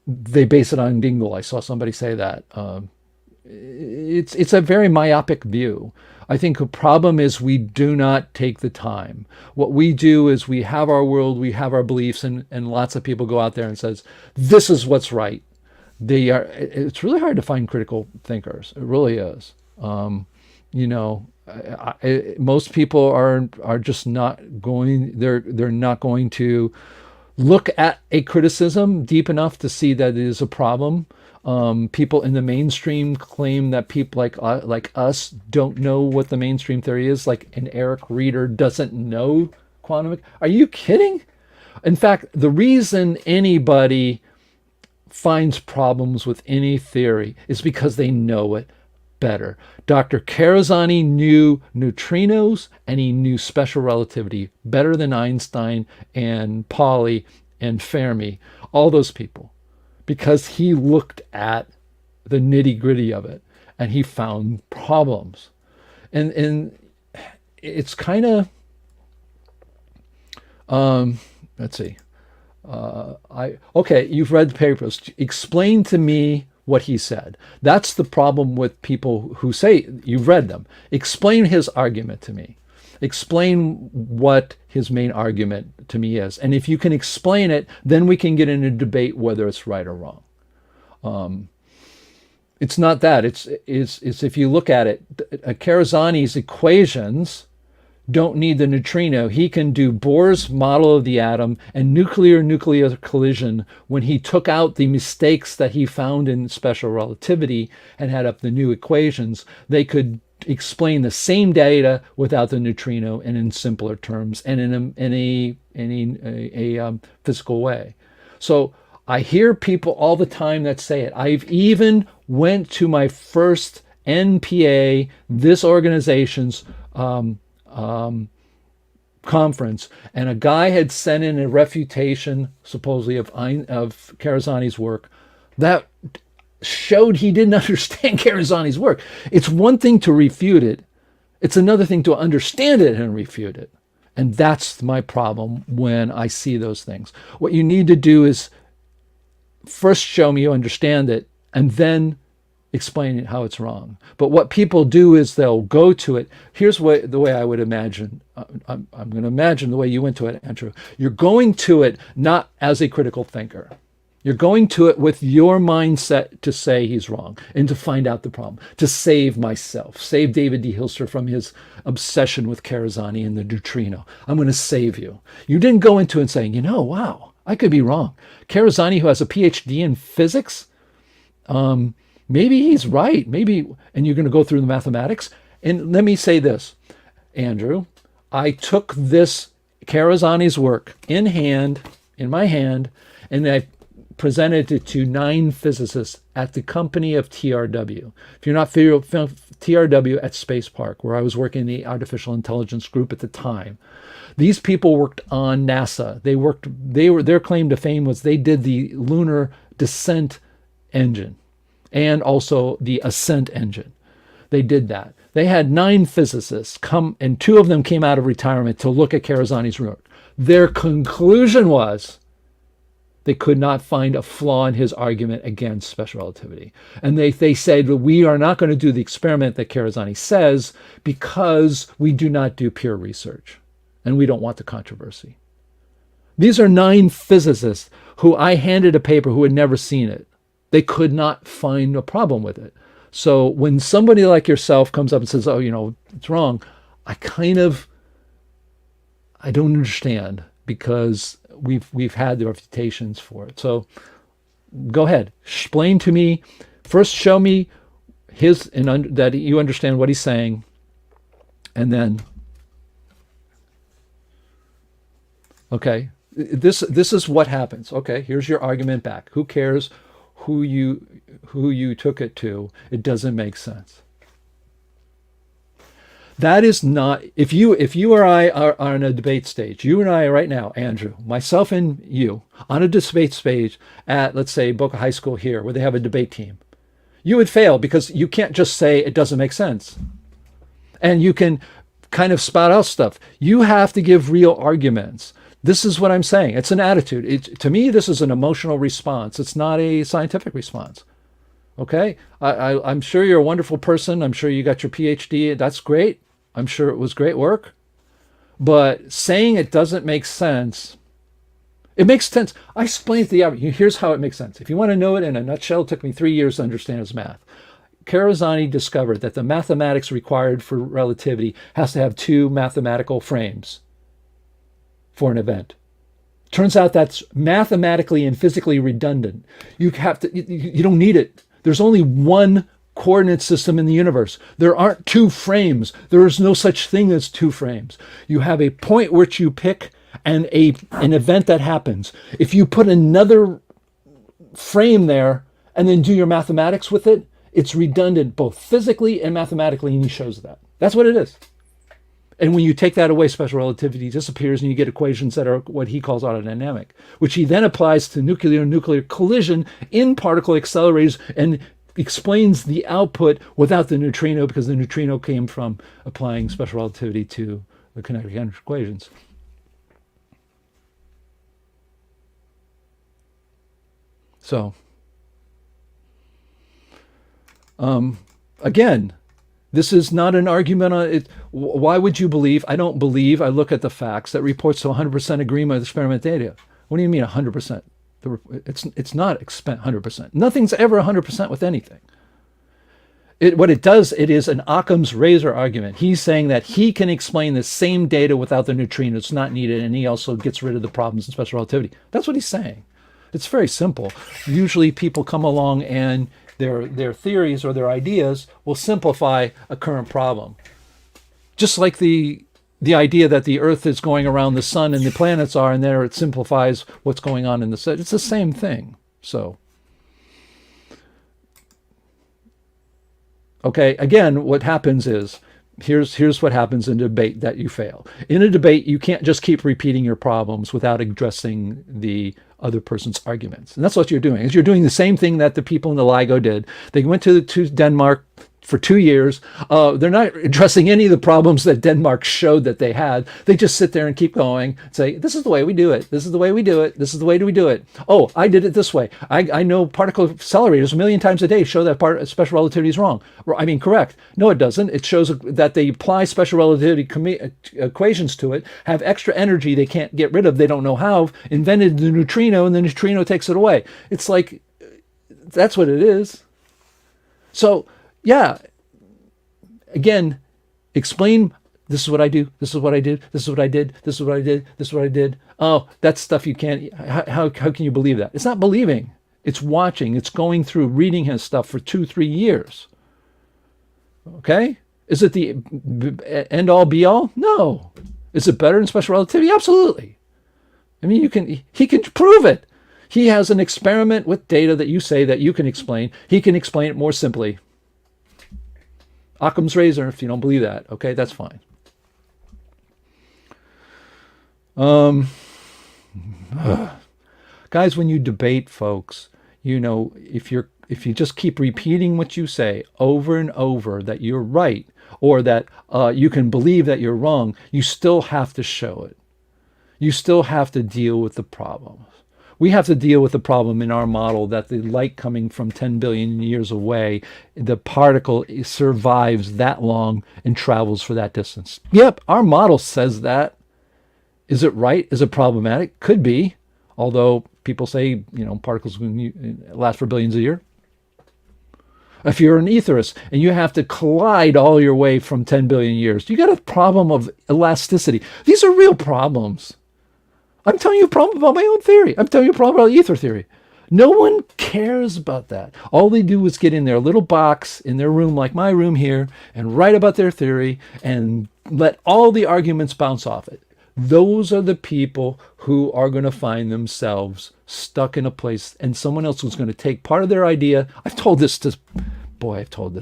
they base it on Dingle. I saw somebody say that. It's a very myopic view. I think the problem is we do not take the time. What we do is we have our world, we have our beliefs, and lots of people go out there and says, this is what's right. It's really hard to find critical thinkers. It really is. Most people are just not going. They're not going to look at a criticism deep enough to see that it is a problem. People in the mainstream claim that people like us don't know what the mainstream theory is. Like an Eric Reader doesn't know quantum. Are you kidding? In fact, the reason anybody finds problems with any theory is because they know it better. Dr. Karazani knew neutrinos and he knew special relativity better than Einstein and Pauli and Fermi, all those people, because he looked at the nitty-gritty of it and he found problems. And it's kind of let's see. You've read the papers. Explain to me what he said. That's the problem with people who say you've read them. Explain his argument to me. Explain what his main argument to me is. And if you can explain it, then we can get in a debate whether it's right or wrong. It's not that. It's if you look at it, Karazani's equations don't need the neutrino. He can do Bohr's model of the atom and nuclear collision when he took out the mistakes that he found in special relativity and had up the new equations. They could explain the same data without the neutrino and in simpler terms and in a physical way. So I hear people all the time that say it. I've even went to my first NPA, this organization's conference, and a guy had sent in a refutation, supposedly of Karazani's work, that showed he didn't understand Karazani's work. It's one thing to refute it. It's another thing to understand it and refute it. And that's my problem when I see those things. What you need to do is first show me you understand it, and then explain how it's wrong. But what people do is they'll go to it. Here's the way I would imagine. I'm going to imagine the way you went to it, Andrew. You're going to it not as a critical thinker. You're going to it with your mindset to say he's wrong and to find out the problem, to save myself, save David D. Hilster from his obsession with Karazani and the neutrino. I'm going to save you. You didn't go into it saying, wow, I could be wrong. Karazani, who has a PhD in physics, maybe he's right. Maybe, and you're going to go through the mathematics. And let me say this, Andrew, I took this Karazani's work in my hand, and I presented it to 9 physicists at the company of TRW. If you're not familiar with TRW at Space Park, where I was working in the artificial intelligence group at the time, these people worked on NASA. Their claim to fame was they did the lunar descent engine and also the ascent engine. They did that. They had 9 physicists come, and 2 of them came out of retirement to look at Karazani's work. Their conclusion was they could not find a flaw in his argument against special relativity. And they said, well, we are not going to do the experiment that Karazani says because we do not do peer research and we don't want the controversy. These are 9 physicists who I handed a paper who had never seen it. They could not find a problem with it. So when somebody like yourself comes up and says, it's wrong, I don't understand, because we've had the reputations for it. So go ahead, explain to me. First, show me that you understand what he's saying, and then, okay, this is what happens. Okay, here's your argument back. Who cares who you took it to? It doesn't make sense. That is not, if you or I are on a debate stage, you and I right now, Andrew, myself and you, on a debate stage at, let's say, Boca High School here, where they have a debate team, you would fail because you can't just say it doesn't make sense. And you can kind of spout out stuff. You have to give real arguments. This is what I'm saying. It's an attitude. To me, this is an emotional response. It's not a scientific response. Okay? I'm sure you're a wonderful person. I'm sure you got your PhD. That's great. I'm sure it was great work. But saying it doesn't make sense, it makes sense. I explained to the average. Here's how it makes sense. If you want to know it in a nutshell, it took me 3 years to understand his math. Karazani discovered that the mathematics required for relativity has to have 2 mathematical frames for an event. Turns out that's mathematically and physically redundant. You don't need it. There's only one coordinate system in the universe. There aren't 2 frames. There is no such thing as 2 frames. You have a point which you pick and an event that happens. If you put another frame there and then do your mathematics with it, it's redundant both physically and mathematically, and he shows that. That's what it is. And when you take that away, special relativity disappears and you get equations that are what he calls autodynamic, which he then applies to nuclear collision in particle accelerators and explains the output without the neutrino, because the neutrino came from applying special relativity to the kinetic energy equations. So, again, this is not an argument on it. Why would you believe? I don't believe. I look at the facts that reports to 100% agreement with experiment data. What do you mean 100%? It's not 100%. Nothing's ever 100% with anything. What it does, it is an Occam's razor argument. He's saying that he can explain the same data without the neutrino. It's not needed, and he also gets rid of the problems in special relativity. That's what he's saying. It's very simple. Usually people come along and their theories or their ideas will simplify a current problem. Just like the idea that the Earth is going around the sun and the planets are, and there it simplifies what's going on in the sun. It's the same thing. So, okay, again, what happens is, here's what happens in debate that you fail. In a debate, you can't just keep repeating your problems without addressing the other person's arguments. And that's what you're doing. Is you're doing the same thing that the people in the LIGO did. They went to Denmark for 2 years. They're not addressing any of the problems that Denmark showed that they had. They just sit there and keep going, say, this is the way we do it. This is the way we do it. This is the way we do it. Oh, I did it this way. I know particle accelerators 1 million times a day show that special relativity is wrong. I mean, correct. No, it doesn't. It shows that they apply special relativity equations to it, have extra energy they can't get rid of. They don't know how. Invented the neutrino, and the neutrino takes it away. It's like, that's what it is. So, yeah, again, explain, this is what I do, this is what I did, this is what I did, this is what I did, this is what I did. Oh, that's stuff you can't, how can you believe that? It's not believing, it's watching, it's going through, reading his stuff for 2-3 years. Okay? Is it the end all be all? No. Is it better than special relativity? Absolutely. I mean, he can prove it. He has an experiment with data that you say that you can explain. He can explain it more simply. Occam's razor, if you don't believe that, okay, that's fine. Guys, when you debate, folks, you know, if you just keep repeating what you say over and over that you're right, or that you can believe that you're wrong, you still have to show it. You still have to deal with the problems. We have to deal with the problem in our model that the light coming from 10 billion years away, the particle survives that long and travels for that distance. Yep, our model says that. Is it right? Is it problematic? Could be. Although people say, you know, particles last for billions of years. If you're an etherist and you have to collide all your way from 10 billion years, you got a problem of elasticity. These are real problems. I'm telling you a problem about my own theory. I'm telling you a problem about ether theory. No one cares about that. All they do is get in their little box in their room, like my room here, and write about their theory and let all the arguments bounce off it. Those are the people who are going to find themselves stuck in a place, and someone else who's going to take part of their idea. I've told this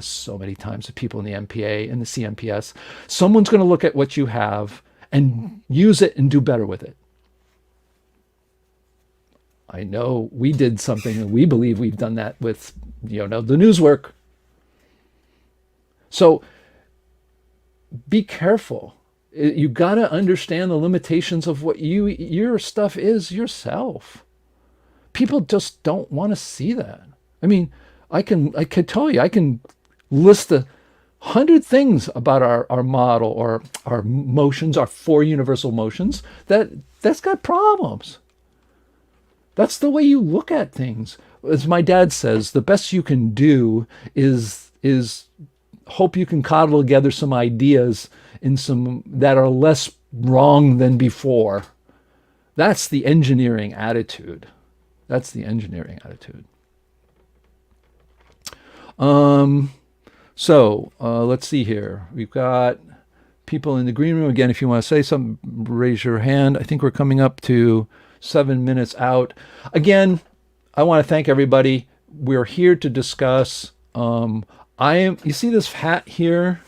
so many times to people in the MPA and the CMPS. Someone's going to look at what you have and use it and do better with it. I know we did something, and we believe we've done that with, you know, the news work. So be careful. You got to understand the limitations of what your stuff is yourself. People just don't want to see that. I mean, I can tell you, I can list 100 things about our model or our motions, our 4 universal motions, that's got problems. That's the way you look at things. As my dad says, the best you can do is hope you can cobble together some ideas in some that are less wrong than before. That's the engineering attitude. That's the engineering attitude. So let's see here. We've got people in the green room. Again, if you want to say something, raise your hand. I think we're coming up to 7 minutes out. Again, I want to thank everybody. We're here to discuss. You see this hat here?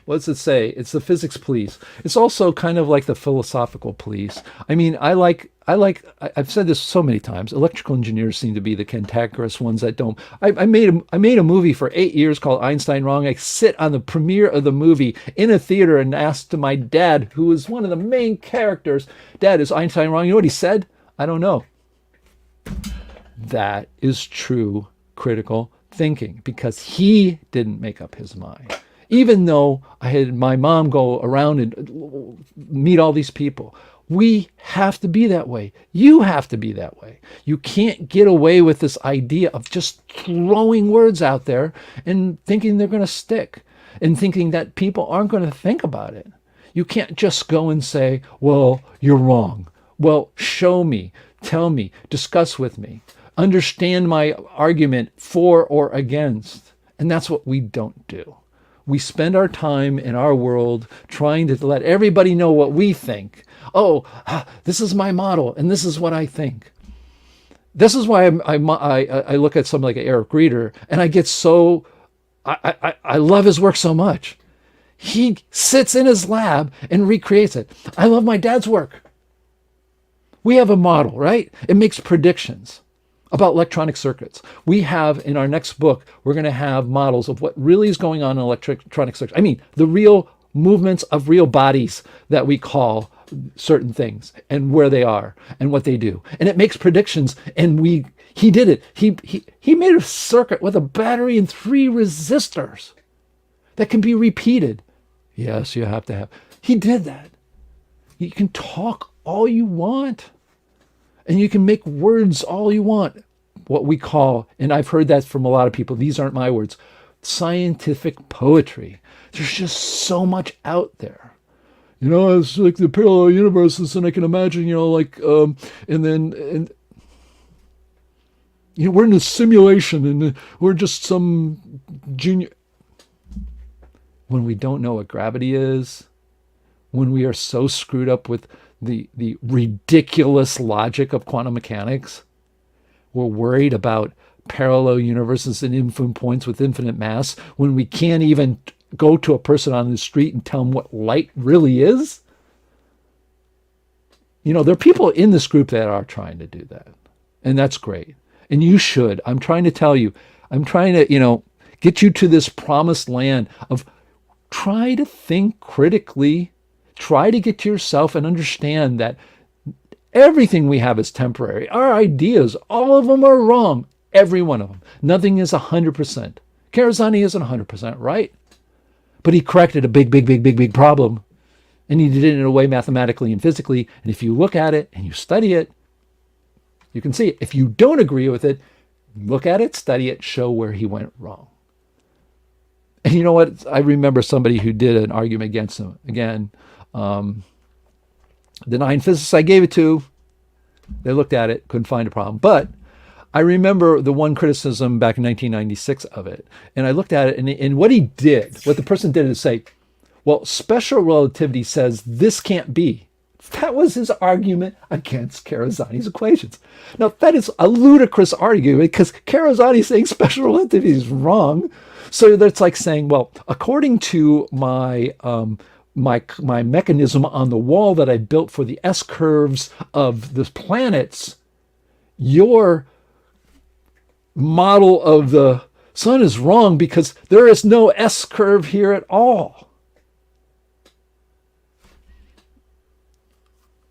What does it say? It's the physics police. It's also kind of like the philosophical police. I mean, I've said this so many times. Electrical engineers seem to be the cantankerous ones that don't. I made a movie for 8 years called Einstein Wrong. I sit on the premiere of the movie in a theater and asked my dad, who was one of the main characters, Dad, is Einstein wrong? You know what he said? I don't know. That is true critical thinking, because he didn't make up his mind. Even though I had my mom go around and meet all these people. We have to be that way. You have to be that way. You can't get away with this idea of just throwing words out there and thinking they're going to stick, and thinking that people aren't going to think about it. You can't just go and say, well, you're wrong. Well, show me, tell me, discuss with me. understand my argument for or against. And that's what we don't do. We spend our time in our world trying to let everybody know what we think. Oh, this is my model, and this is what I think. This is why I look at something like Eric Reeder, and I get so, I love his work so much. He sits in his lab and recreates it. I love my dad's work. We have a model, right? It makes predictions about electronic circuits. We have, in our next book, we're going to have models of what really is going on in electronic circuits. I mean, the real movements of real bodies that we call certain things, and where they are and what they do. And it makes predictions, and he did it. He made a circuit with a battery and 3 resistors that can be repeated. Yes, you have to have. He did that. You can talk all you want, and you can make words all you want. What we call, and I've heard that from a lot of people, these aren't my words, scientific poetry. There's just so much out there. You know, it's like the parallel universes, and I can imagine, you know, like, and you know, we're in a simulation, and we're just some junior. When we don't know what gravity is, when we are so screwed up with the ridiculous logic of quantum mechanics, we're worried about parallel universes and infinite points with infinite mass, when we can't even go to a person on the street and tell them what light really is. You know, there are people in this group that are trying to do that. And that's great. And you should. I'm trying to tell you, I'm trying to, you know, get you to this promised land of try to think critically, try to get to yourself and understand that everything we have is temporary. Our ideas, all of them are wrong. Every one of them. Nothing is 100%. Karazani isn't 100% right. But he corrected a big problem. And he did it in a way mathematically and physically. And if you look at it and you study it, you can see it. If you don't agree with it, look at it, study it, show where he went wrong. And you know what? I remember somebody who did an argument against him. Again, the 9 physicists I gave it to, they looked at it, couldn't find a problem. But I remember the one criticism back in 1996 of it. And I looked at it, and what he did, what the person did is say, well, special relativity says this can't be. That was his argument against Karazani's equations. Now, that is a ludicrous argument because Karazani is saying special relativity is wrong. So that's like saying, well, according to my my mechanism on the wall that I built for the S curves of the planets, your model of the sun is wrong because there is no S curve here at all.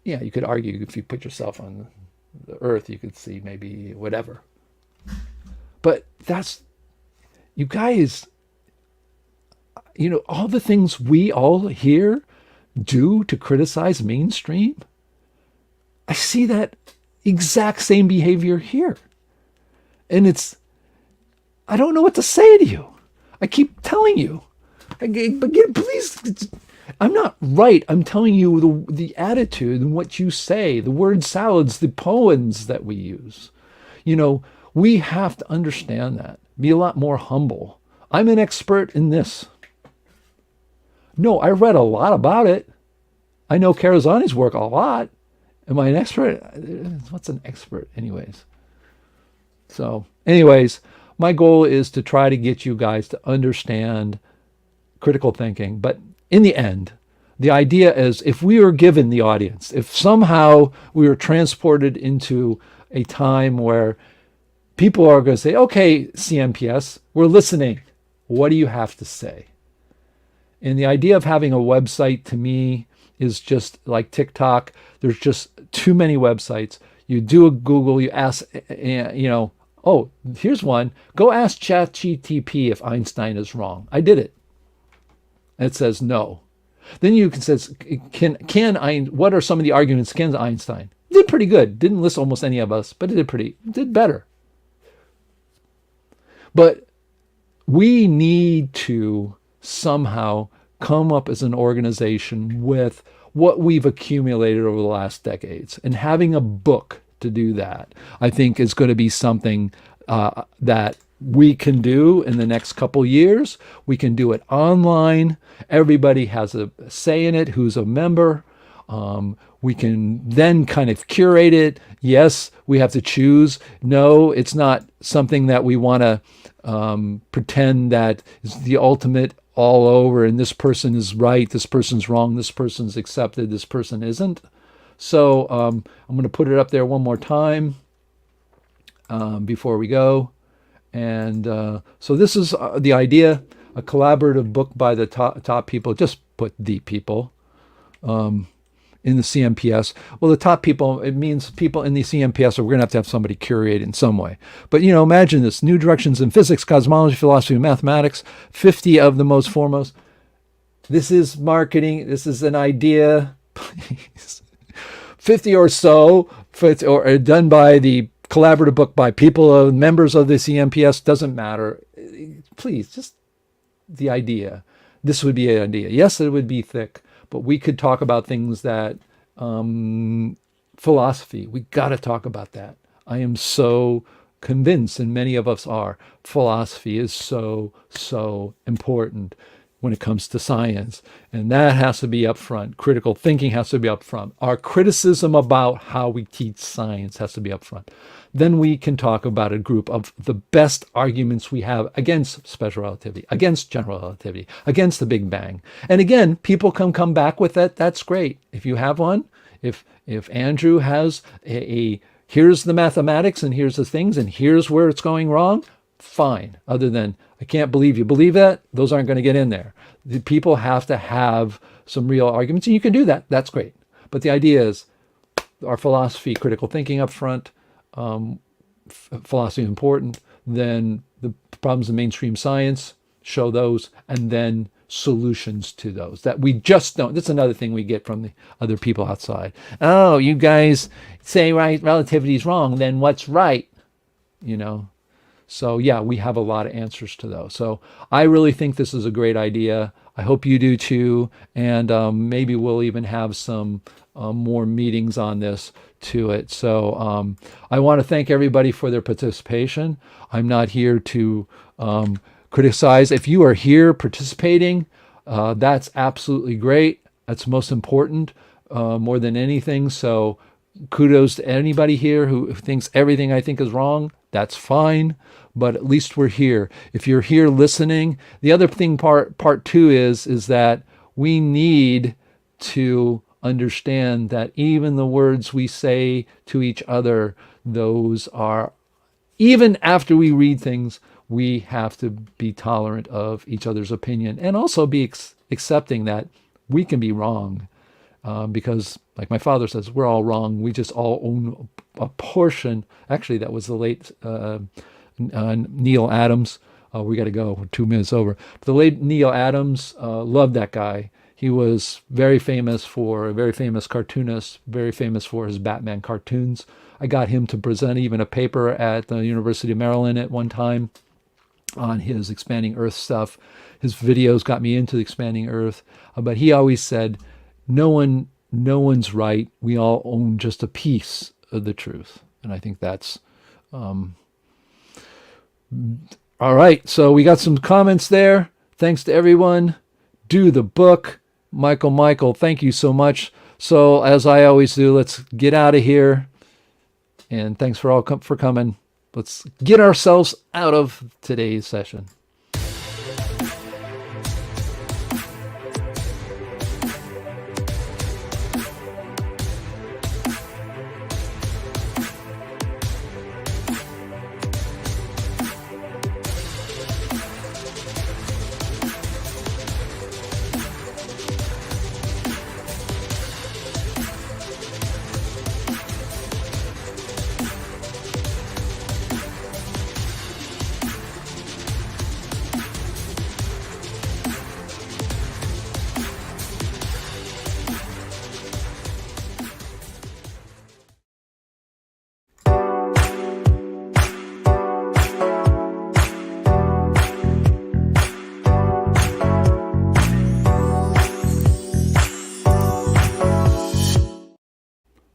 Yeah, you could argue if you put yourself on the Earth, you could see maybe whatever. But that's, you guys, you know, all the things we all here do to criticize mainstream, I see that exact same behavior here. And it's, I don't know what to say to you. I keep telling you. But please, I'm not right. I'm telling you the attitude and what you say, the word salads, the poems that we use. You know, we have to understand that. Be a lot more humble. I'm an expert in this. No, I read a lot about it. I know Karazani's work a lot. Am I an expert? What's an expert anyways? So anyways, my goal is to try to get you guys to understand critical thinking. But in the end, the idea is if we were given the audience, if somehow we were transported into a time where people are going to say, okay, CMPS, we're listening. What do you have to say? And the idea of having a website to me is just like TikTok. There's just too many websites. You do a Google, you ask, you know, oh, here's one. Go ask ChatGPT if Einstein is wrong. I did it. And it says no. Then you can says, what are some of the arguments against Einstein? It did pretty good. Didn't list almost any of us, but it did better. But we need to somehow come up as an organization with what we've accumulated over the last decades and having a book to do that. I think is going to be something that we can do in the next couple years. We can do it online. Everybody has a say in it who's a member. We can then kind of curate it. Yes, we have to choose. No, it's not something that we want to pretend that is the ultimate all over and this person is right, this person's wrong, this person's accepted, this person isn't. So I'm going to put it up there one more time before we go. And so this is the idea, a collaborative book by the top people. Just put the people in the CMPS. Well, the top people, it means people in the CMPS, or we're going to have somebody curate in some way. But, imagine this, new directions in physics, cosmology, philosophy, and mathematics, 50 of the most foremost. This is marketing. This is an idea. Please. 50 or so, or done by the collaborative book by people, members of the CMPS, doesn't matter. Please, just the idea. This would be an idea. Yes, it would be thick, but we could talk about things that, philosophy, we got to talk about that. I am so convinced, and many of us are, philosophy is so, so important when it comes to science. And that has to be up front. Critical thinking has to be up front. Our criticism about how we teach science has to be up front. Then we can talk about a group of the best arguments we have against special relativity, against general relativity, against the Big Bang. And again, people can come back with that. That's great. If you have one, if Andrew has here's the mathematics and here's the things and here's where it's going wrong, fine. Other than, I can't believe you believe that, those aren't going to get in there. The people have to have some real arguments, and you can do that. That's great. But the idea is our philosophy, critical thinking up front, philosophy is important, then the problems of mainstream science, show those, and then solutions to those that we just don't. That's another thing we get from the other people outside. Oh, you guys say right, relativity is wrong, then what's right? So yeah, we have a lot of answers to those. So I really think this is a great idea. I hope you do too. And maybe we'll even have some more meetings on this to it. So I want to thank everybody for their participation. I'm not here to criticize. If you are here participating, that's absolutely great. That's most important, more than anything. So kudos to anybody here who thinks everything I think is wrong. That's fine, but at least we're here. If you're here listening, the other thing, part two is that we need to understand that even the words we say to each other, those are, even after we read things, we have to be tolerant of each other's opinion and also be accepting that we can be wrong. Because like my father says, we're all wrong. We just all own a portion. Actually, that was the late Neil Adams. We got to go. We're 2 minutes over. The late Neil Adams, loved that guy. He was very famous for a very famous cartoonist, very famous for his Batman cartoons. I got him to present even a paper at the University of Maryland at one time on his expanding Earth stuff. His videos got me into the expanding Earth. But he always said, no one's right. We all own just a piece of the truth. And I think that's all right. So we got some comments there. Thanks to everyone. Do the book. Michael, thank you so much. So as I always do, let's get out of here. And thanks for coming. Let's get ourselves out of today's session.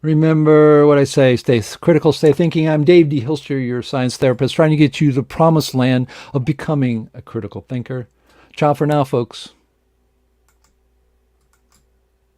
Remember what I say, stay critical, stay thinking. I'm Dave D. Hilster, your science therapist, trying to get you the promised land of becoming a critical thinker. Ciao for now, folks.